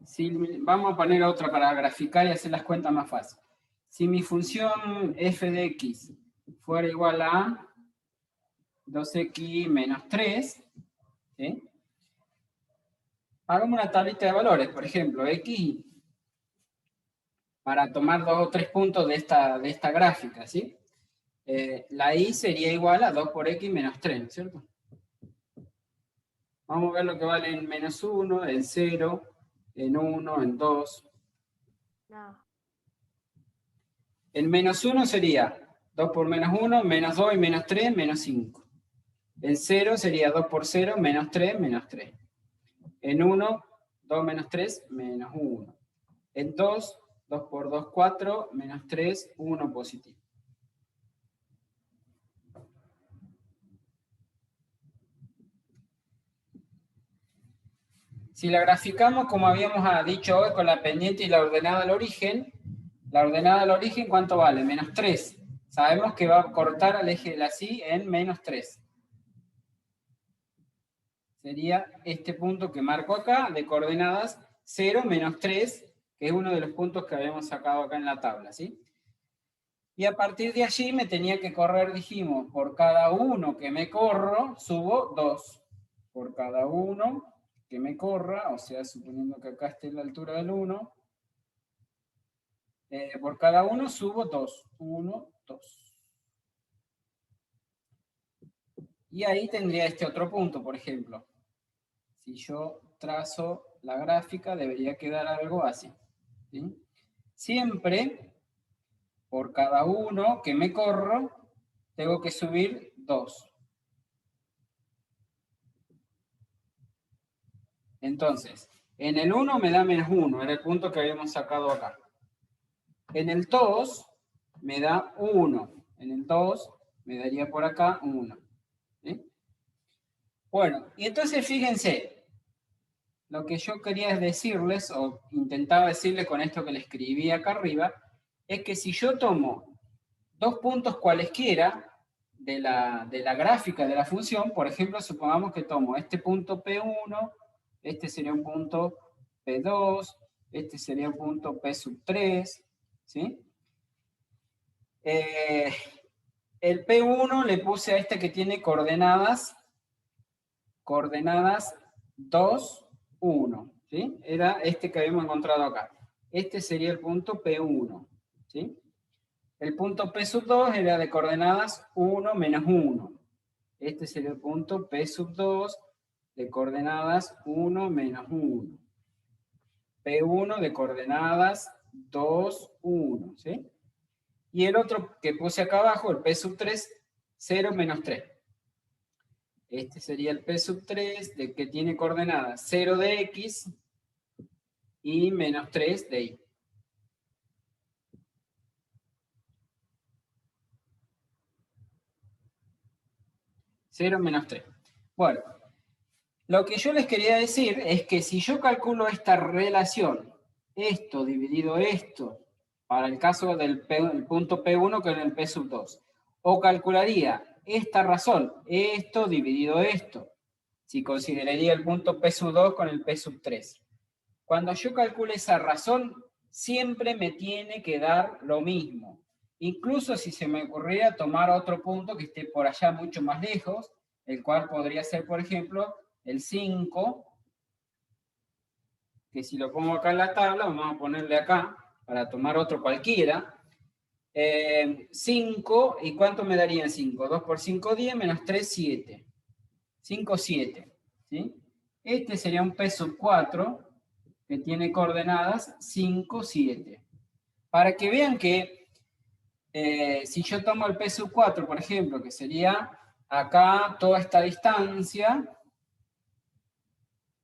[SPEAKER 1] si, vamos a poner otra para graficar y hacer las cuentas más fácil. Si mi función f de x fuera igual a 2x menos 3, ¿sí? Hagamos una tablita de valores, por ejemplo, x, para tomar 2 o 3 puntos de esta gráfica, ¿sí? La y sería igual a 2 por x menos 3, ¿no es cierto? Vamos a ver lo que vale en menos 1, en 0, en 1, en 2.
[SPEAKER 6] No.
[SPEAKER 1] En menos 1 sería 2 por menos 1, menos 2 y menos 3, menos 5. En 0 sería 2 por 0, menos 3, menos 3. En 1, 2 menos 3, menos 1. En 2, 2 por 2, 4, menos 3, 1 positivo. Si la graficamos como habíamos dicho hoy con la pendiente y la ordenada al origen, ¿cuánto vale? Menos 3. Sabemos que va a cortar al eje de la Y en menos 3. Sería este punto que marco acá, de coordenadas 0, menos 3, que es uno de los puntos que habíamos sacado acá en la tabla, ¿sí? Y a partir de allí me tenía que correr, dijimos, por cada uno que me corro, subo 2. Por cada uno que me corra, o sea, suponiendo que acá esté la altura del 1, por cada uno subo 2. 1, 2. Y ahí tendría este otro punto, por ejemplo. Si yo trazo la gráfica, debería quedar algo así, ¿sí? Siempre, por cada uno que me corro, tengo que subir 2. Entonces, en el 1 me da menos 1, era el punto que habíamos sacado acá. En el 2 me da 1. En el 2 me daría por acá 1. ¿Sí? Bueno, y entonces fíjense, lo que yo quería decirles, o intentaba decirles con esto que le escribí acá arriba, es que si yo tomo 2 puntos cualesquiera de la gráfica de la función, por ejemplo, supongamos que tomo este punto P1, este sería un punto P2, este sería un punto P3, ¿sí? El P1 le puse a este que tiene coordenadas 2, 1, ¿sí? Era este que habíamos encontrado acá. Este sería el punto P1, ¿sí? El punto P2 era de coordenadas 1, menos 1. Este sería el punto P2 de coordenadas 1, menos 1. P1 de coordenadas 2, 1, ¿sí? Y el otro que puse acá abajo, el P3, 0, menos 3. Este sería el P3 de que tiene coordenadas 0 de X y menos 3 de Y. Cero menos 3. Bueno, lo que yo les quería decir es que si yo calculo esta relación, esto dividido esto, para el caso del punto P1 con el P2, o calcularía esta razón, esto dividido esto, si consideraría el punto P2 con el P3. Cuando yo calcule esa razón, siempre me tiene que dar lo mismo. Incluso si se me ocurriera tomar otro punto que esté por allá mucho más lejos, el cual podría ser, por ejemplo, el 5, que si lo pongo acá en la tabla, vamos a ponerle acá, para tomar otro cualquiera. 5, ¿y cuánto me daría en 5? 2 por 5, 10, menos 3, 7. 5, 7. ¿Sí? Este sería un P4, que tiene coordenadas 5, 7. Para que vean que si yo tomo el P4, por ejemplo, que sería acá toda esta distancia,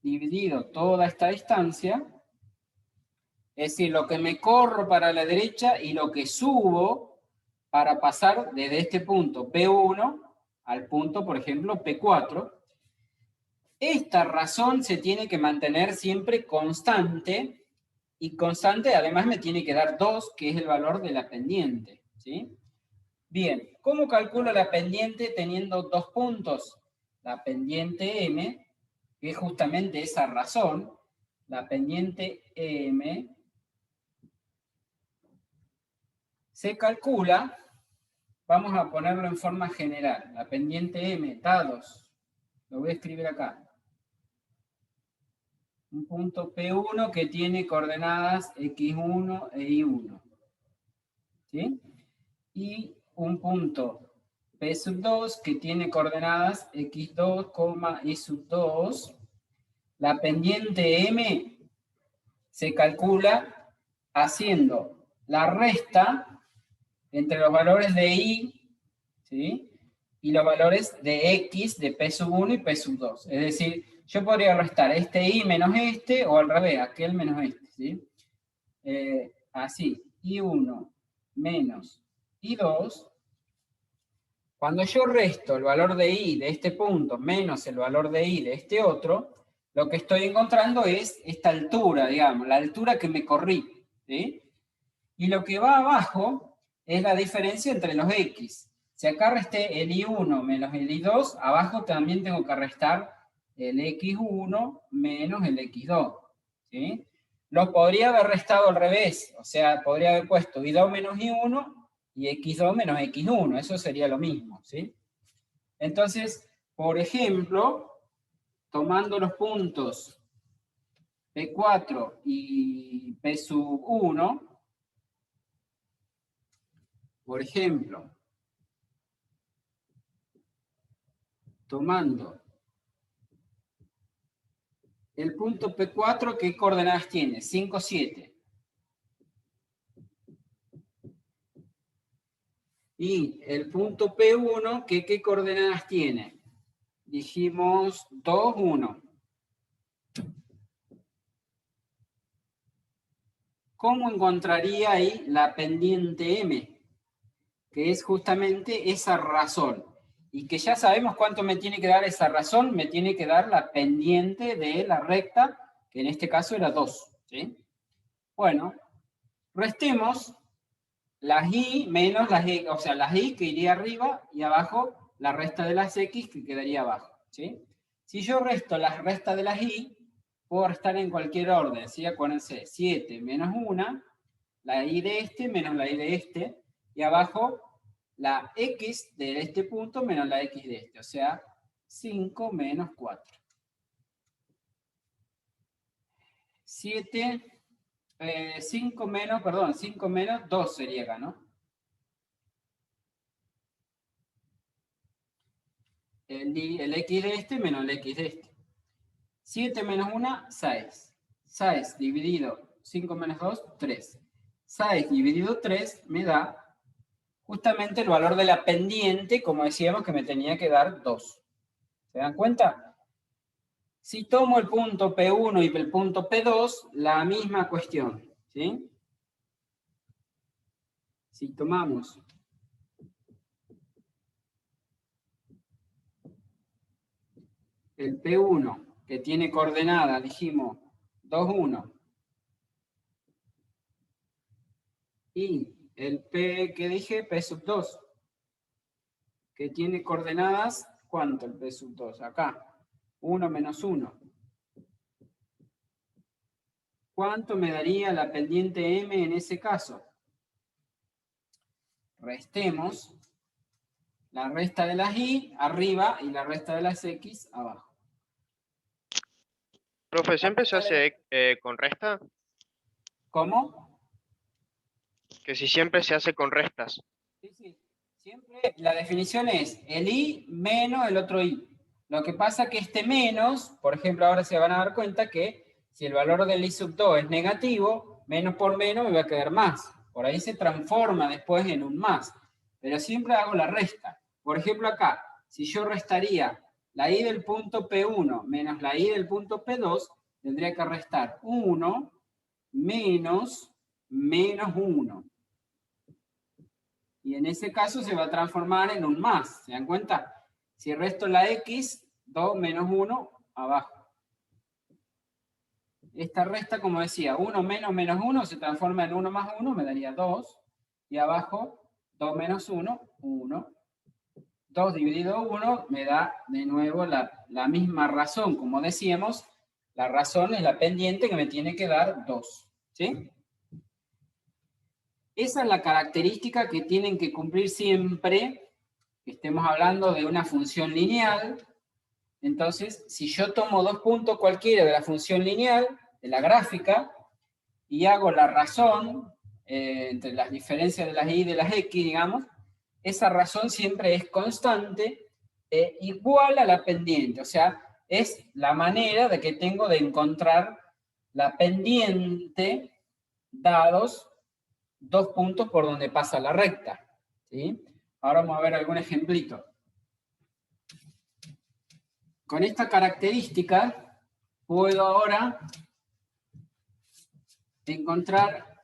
[SPEAKER 1] dividido toda esta distancia, es decir, lo que me corro para la derecha y lo que subo para pasar desde este punto P1 al punto, por ejemplo, P4, esta razón se tiene que mantener siempre constante, y constante además me tiene que dar 2, que es el valor de la pendiente, ¿sí? Bien, ¿cómo calculo la pendiente teniendo 2 puntos? La pendiente M, que es justamente esa razón, la pendiente M, se calcula, vamos a ponerlo en forma general, la pendiente M, dados, lo voy a escribir acá, un punto P1 que tiene coordenadas X1 e Y1, ¿sí? Y un punto P2 que tiene coordenadas X2, Y2. La pendiente M se calcula haciendo la resta entre los valores de Y, ¿sí? Y los valores de X de P1 y P2. Es decir, yo podría restar este Y menos este, o al revés, aquel menos este, ¿sí? Así, Y1 menos Y2. Cuando yo resto el valor de Y de este punto menos el valor de Y de este otro, lo que estoy encontrando es esta altura, digamos, la altura que me corrí, ¿sí? Y lo que va abajo es la diferencia entre los X. Si acá resté el Y1 menos el Y2, abajo también tengo que restar el X1 menos el X2, ¿sí? Lo podría haber restado al revés, o sea, podría haber puesto Y2 menos Y1 y X2 menos X1, eso sería lo mismo, ¿sí? Entonces, por ejemplo, tomando los puntos P4 y P1, por ejemplo, tomando el punto P4, ¿qué coordenadas tiene? 5, 7. Y el punto P1, ¿qué coordenadas tiene? Dijimos 2, 1. ¿Cómo encontraría ahí la pendiente M? que es justamente esa razón. Y que ya sabemos cuánto me tiene que dar esa razón, me tiene que dar la pendiente de la recta, que en este caso era 2. ¿Sí? Bueno, restemos las y menos las x, o sea, las y que iría arriba y abajo la resta de las x que quedaría abajo. ¿Sí? Si yo resto las restas de las y, puedo restar en cualquier orden. ¿Sí? Acuérdense, 7 menos 1, la y de este menos la y de este, y abajo la x de este punto menos la x de este, o sea, 5 menos 4. 5 menos 2 sería acá, ¿no? El x de este menos el x de este. 7 menos 1, 6. 6 dividido 5 menos 2, 3. 6 dividido 3 me da justamente el valor de la pendiente, como decíamos que me tenía que dar 2. ¿Se dan cuenta? Si tomo el punto P1 y el punto P2, la misma cuestión. ¿Sí? Si tomamos el P1, que tiene coordenada, dijimos, 2, 1, y el P que dije, P sub 2, que tiene coordenadas, ¿cuánto el P sub 2? Acá, 1 menos 1. ¿Cuánto me daría la pendiente M en ese caso? Restemos la resta de las y arriba y la resta de las x abajo.
[SPEAKER 5] Profe, ¿siempre se hace con resta?
[SPEAKER 1] ¿Cómo?
[SPEAKER 5] Que si siempre se hace con restas.
[SPEAKER 1] Sí, sí. Siempre la definición es el i menos el otro i. Lo que pasa que este menos, por ejemplo, ahora se van a dar cuenta que si el valor del i sub 2 es negativo, menos por menos me va a quedar más. Por ahí se transforma después en un más. Pero siempre hago la resta. Por ejemplo, acá, si yo restaría la i del punto P1 menos la i del punto P2, tendría que restar 1 menos 1. Y en ese caso se va a transformar en un más. ¿Se dan cuenta? Si resto la x, 2 menos 1, abajo. Esta resta, como decía, 1 menos menos 1 se transforma en 1 más 1, me daría 2. Y abajo, 2 menos 1, 1. 2 dividido 1 me da de nuevo la misma razón. Como decíamos, la razón es la pendiente que me tiene que dar 2. ¿Sí? Esa es la característica que tienen que cumplir siempre que estemos hablando de una función lineal. Entonces, si yo tomo 2 puntos cualquiera de la función lineal, de la gráfica, y hago la razón entre las diferencias de las y y de las x, digamos, esa razón siempre es constante e igual a la pendiente. O sea, es la manera de que tengo de encontrar la pendiente dados 2 puntos por donde pasa la recta. ¿Sí? Ahora vamos a ver algún ejemplito. Con esta característica puedo ahora encontrar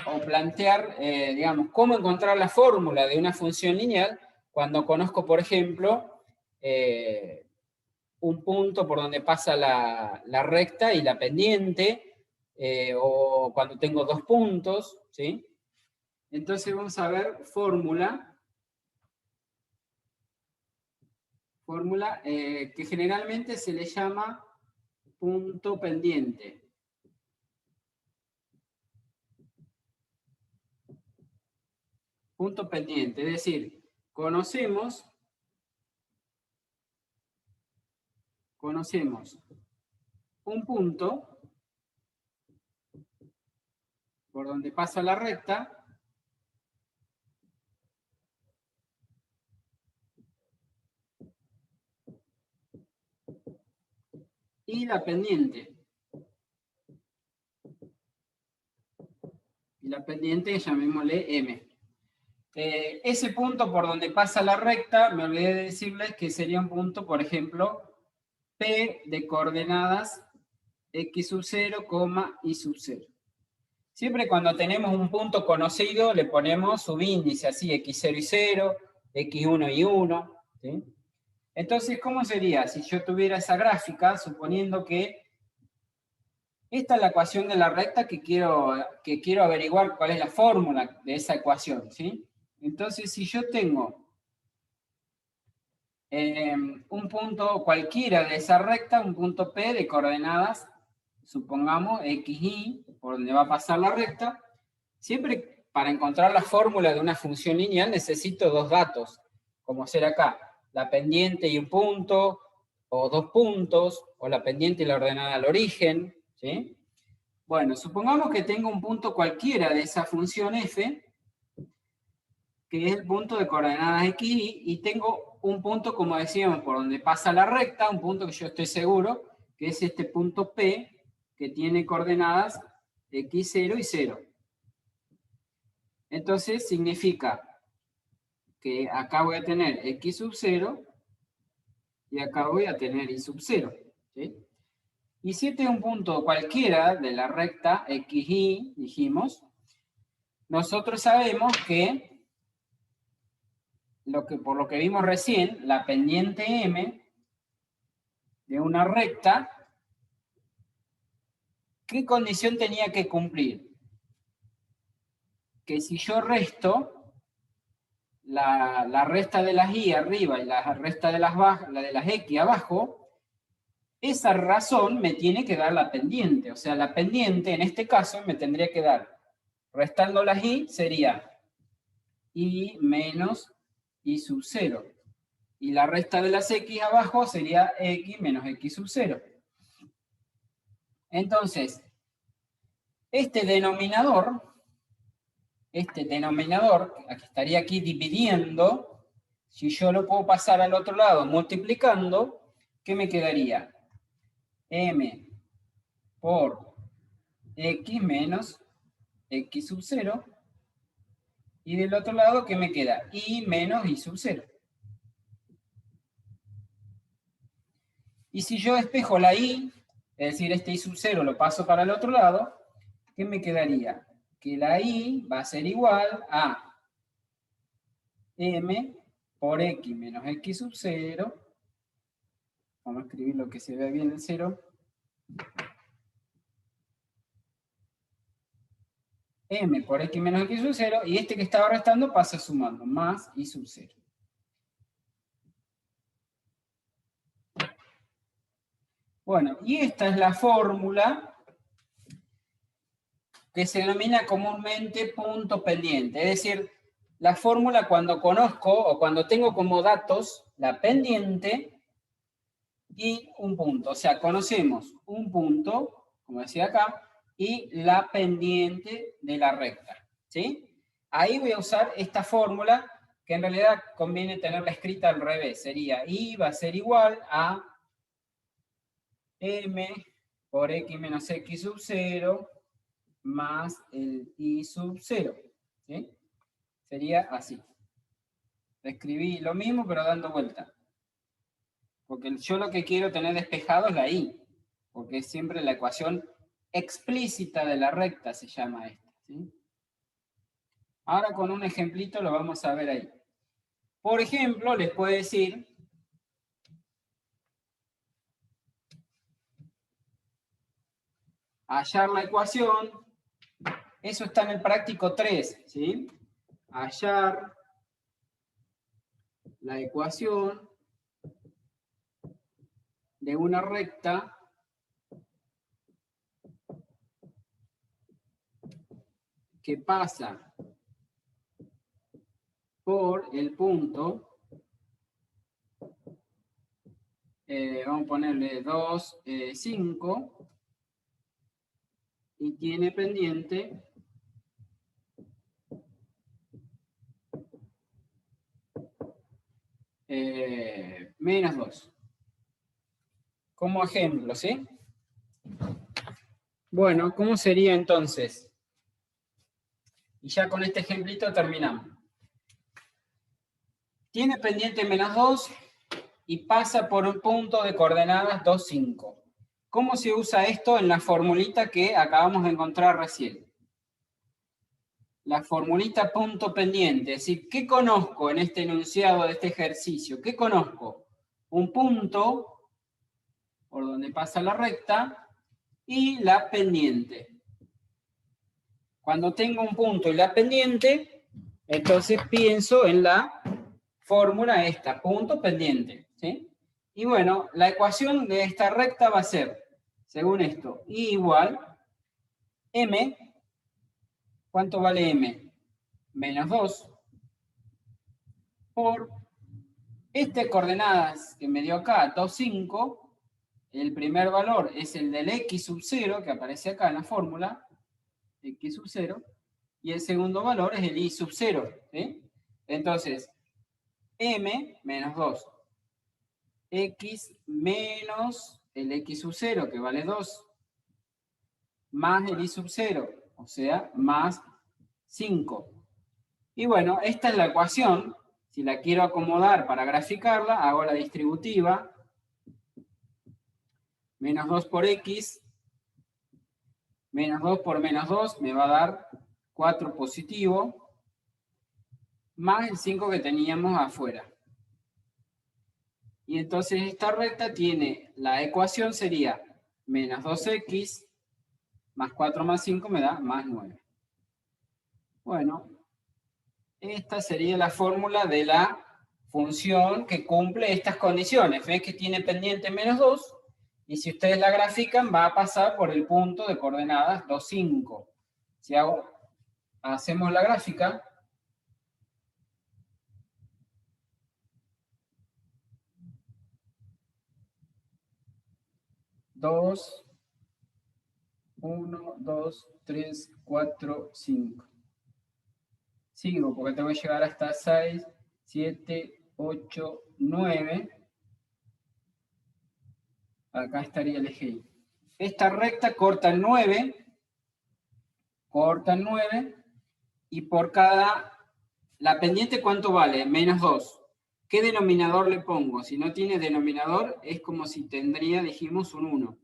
[SPEAKER 1] o plantear, digamos, cómo encontrar la fórmula de una función lineal cuando conozco, por ejemplo, un punto por donde pasa la recta y la pendiente, o cuando tengo 2 puntos, ¿sí? Entonces vamos a ver fórmula que generalmente se le llama punto pendiente. Punto pendiente, es decir, conocemos un punto por donde pasa la recta y la pendiente. Y la pendiente llamémosle M. Ese punto por donde pasa la recta, me olvidé de decirles que sería un punto, por ejemplo, P de coordenadas x sub 0, y sub 0. Siempre cuando tenemos un punto conocido le ponemos subíndice, así, x0 y 0, x1 y 1. ¿Sí? Entonces, ¿cómo sería si yo tuviera esa gráfica, suponiendo que esta es la ecuación de la recta que quiero averiguar cuál es la fórmula de esa ecuación? ¿Sí? Entonces, si yo tengo un punto cualquiera de esa recta, un punto P de coordenadas, supongamos XY, por donde va a pasar la recta, siempre para encontrar la fórmula de una función lineal necesito dos datos, como ser acá, la pendiente y un punto, o dos puntos, o la pendiente y la ordenada al origen, ¿sí? Bueno, supongamos que tengo un punto cualquiera de esa función f, que es el punto de coordenadas XY, y tengo un punto, como decíamos, por donde pasa la recta, un punto que yo estoy seguro, que es este punto P, que tiene coordenadas x0 y 0. Entonces significa que acá voy a tener x sub 0 y acá voy a tener y sub 0. ¿Sí? Y si este es un punto cualquiera de la recta XY, dijimos, nosotros sabemos que por lo que vimos recién, la pendiente M de una recta, ¿qué condición tenía que cumplir? Que si yo resto la resta de las Y arriba y la resta de las X abajo, esa razón me tiene que dar la pendiente. O sea, la pendiente en este caso me tendría que dar, restando las Y, sería Y menos Y sub 0. Y la resta de las X abajo sería X menos X sub 0. Entonces, este denominador, que estaría aquí dividiendo, si yo lo puedo pasar al otro lado multiplicando, ¿qué me quedaría? M por X menos X sub 0. Y del otro lado, ¿qué me queda? Y menos Y sub 0. Y si yo despejo la Y, es decir, este Y sub 0 lo paso para el otro lado, ¿qué me quedaría? Que la Y va a ser igual a M por X menos X sub 0. Vamos a escribir lo que se vea bien el 0. M por X menos X sub 0, y este que estaba restando pasa sumando, más Y sub 0. Bueno, y esta es la fórmula que se denomina comúnmente punto pendiente. Es decir, la fórmula cuando conozco o cuando tengo como datos la pendiente y un punto. O sea, conocemos un punto, como decía acá, y la pendiente de la recta. ¿Sí? Ahí voy a usar esta fórmula, que en realidad conviene tenerla escrita al revés. Sería Y va a ser igual a M por X menos X sub 0 más el Y sub 0. ¿Sí? Sería así. Escribí lo mismo, pero dando vuelta. Porque yo lo que quiero tener despejado es la Y. Porque es siempre la ecuación explícita de la recta, se llama esta. ¿Sí? Ahora con un ejemplito lo vamos a ver ahí. Por ejemplo, les puedo decir hallar la ecuación. Eso está en el práctico 3, ¿sí? Hallar la ecuación de una recta que pasa por el punto, vamos a ponerle 2, 5, y tiene pendiente menos 2. Como ejemplo, ¿sí? Bueno, ¿cómo sería entonces? Y ya con este ejemplito terminamos. Tiene pendiente menos 2 y pasa por un punto de coordenadas 2, 5. ¿Cómo se usa esto en la formulita que acabamos de encontrar recién? la formulita punto pendiente. Es decir, ¿qué conozco en este enunciado de este ejercicio? ¿Qué conozco? Un punto por donde pasa la recta y la pendiente. Cuando tengo un punto y la pendiente, entonces pienso en la fórmula esta, punto pendiente, ¿sí? Y bueno, la ecuación de esta recta va a ser, según esto, I igual M. ¿Cuánto vale M? Menos 2 por este coordenadas que me dio acá, 2, 5. El primer valor es el del X sub 0, que aparece acá en la fórmula, X sub 0, y el segundo valor es el Y sub 0, ¿sí? Entonces, M menos 2, X menos el X sub 0, que vale 2, más el Y sub 0, o sea, más 5. Y bueno, esta es la ecuación. Si la quiero acomodar para graficarla, hago la distributiva. Menos 2 por X, menos 2 por menos 2 me va a dar 4 positivo, más el 5 que teníamos afuera. Y entonces esta recta tiene, la ecuación sería menos 2X, más 4 más 5 me da más 9. Bueno, esta sería la fórmula de la función que cumple estas condiciones. ¿Ven que tiene pendiente menos 2? Y si ustedes la grafican, va a pasar por el punto de coordenadas 2, 5. Si hacemos la gráfica, dos, 1, 2, 3, 4, 5. Sigo porque tengo que llegar hasta 6, 7, 8, 9. Acá estaría el eje Y. Esta recta corta el 9, y por cada, la pendiente, ¿cuánto vale? Menos 2. ¿Qué denominador le pongo? Si no tiene denominador, es como si tendría, dijimos, un 1.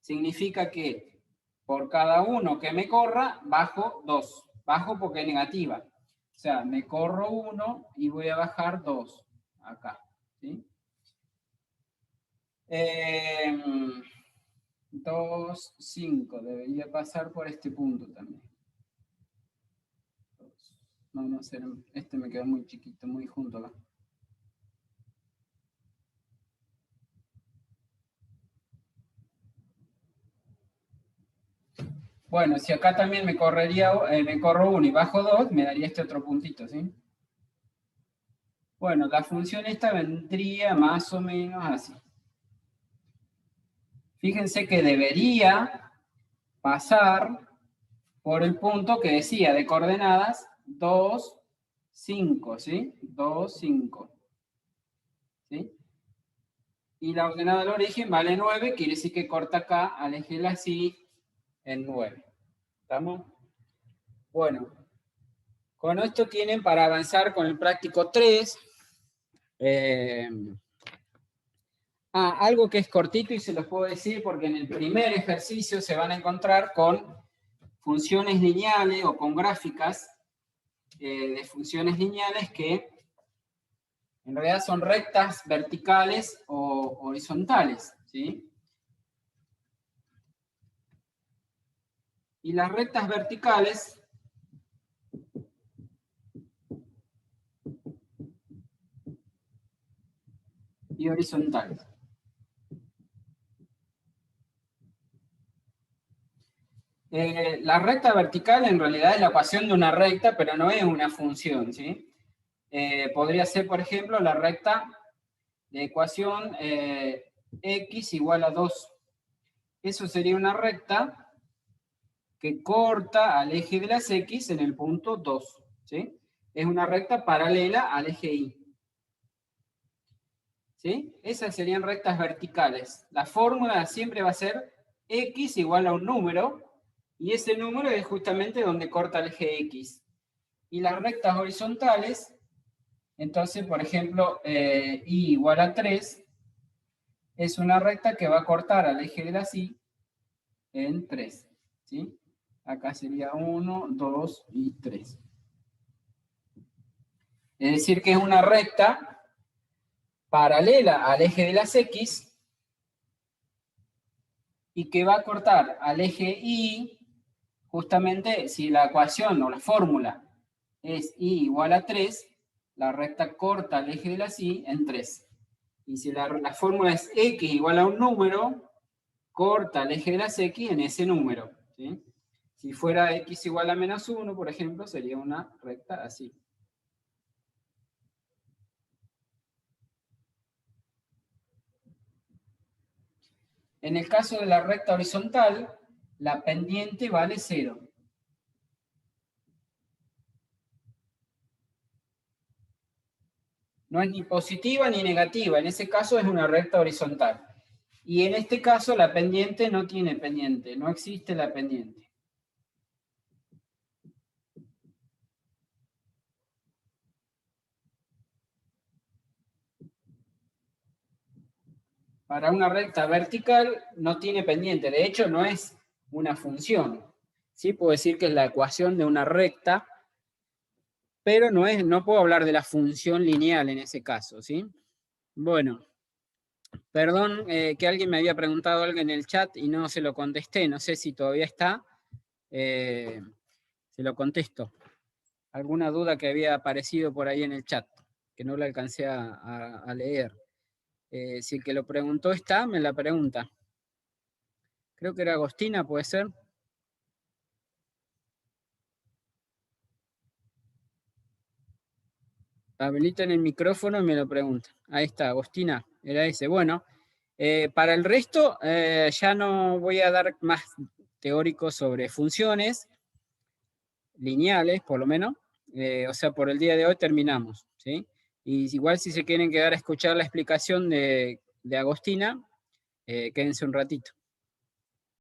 [SPEAKER 1] Significa que por cada 1 que me corra, bajo 2. Bajo porque es negativa. O sea, me corro 1 y voy a bajar 2. Acá, ¿sí? 2, 5. Debería pasar por este punto también. No, este me quedó muy chiquito, muy junto acá. Bueno, si acá también me corro 1 y bajo 2, me daría este otro puntito, ¿sí? Bueno, la función esta vendría más o menos así. Fíjense que debería pasar por el punto que decía de coordenadas 2, 5, ¿sí? 2, 5. ¿Sí? Y la ordenada del origen vale 9, quiere decir que corta acá al eje de la así en 9. ¿Estamos? Bueno, con esto tienen para avanzar con el práctico 3. Algo que es cortito y se los puedo decir porque en el primer ejercicio se van a encontrar con funciones lineales o con gráficas de funciones lineales que en realidad son rectas verticales o horizontales, ¿sí? Y las rectas verticales y horizontales. La recta vertical en realidad es la ecuación de una recta, pero no es una función, ¿sí? Podría ser, por ejemplo, la recta de ecuación x igual a 2. Eso sería una recta que corta al eje de las x en el punto 2, ¿sí? Es una recta paralela al eje Y. ¿Sí? Esas serían rectas verticales. La fórmula siempre va a ser x igual a un número, y ese número es justamente donde corta el eje X. Y las rectas horizontales, entonces, por ejemplo, Y igual a 3, es una recta que va a cortar al eje de la Y en 3. ¿Sí? Acá sería 1, 2 y 3. Es decir, que es una recta paralela al eje de las X y que va a cortar al eje Y, justamente si la ecuación o la fórmula es Y igual a 3, la recta corta al eje de las Y en 3. Y si la fórmula es X igual a un número, corta el eje de las X en ese número, ¿sí? Si fuera X igual a menos 1, por ejemplo, sería una recta así. En el caso de la recta horizontal, la pendiente vale 0. No es ni positiva ni negativa, en ese caso es una recta horizontal. Y en este caso la pendiente no tiene pendiente, no existe la pendiente. Para una recta vertical no tiene pendiente, de hecho no es una función. Sí, puedo decir que es la ecuación de una recta, pero no puedo hablar de la función lineal en ese caso, ¿sí? Bueno, perdón que alguien me había preguntado algo en el chat y no se lo contesté, no sé si todavía está, se lo contesto. Alguna duda que había aparecido por ahí en el chat, que no la alcancé a leer. Si el que lo preguntó está, me la pregunta. Creo que era Agostina, ¿puede ser? Habiliten el micrófono y me lo pregunta. Ahí está, Agostina, era ese. Bueno, para el resto ya no voy a dar más teóricos sobre funciones lineales, por lo menos. O sea, por el día de hoy terminamos, ¿sí? Y igual si se quieren quedar a escuchar la explicación de Agostina, quédense un ratito.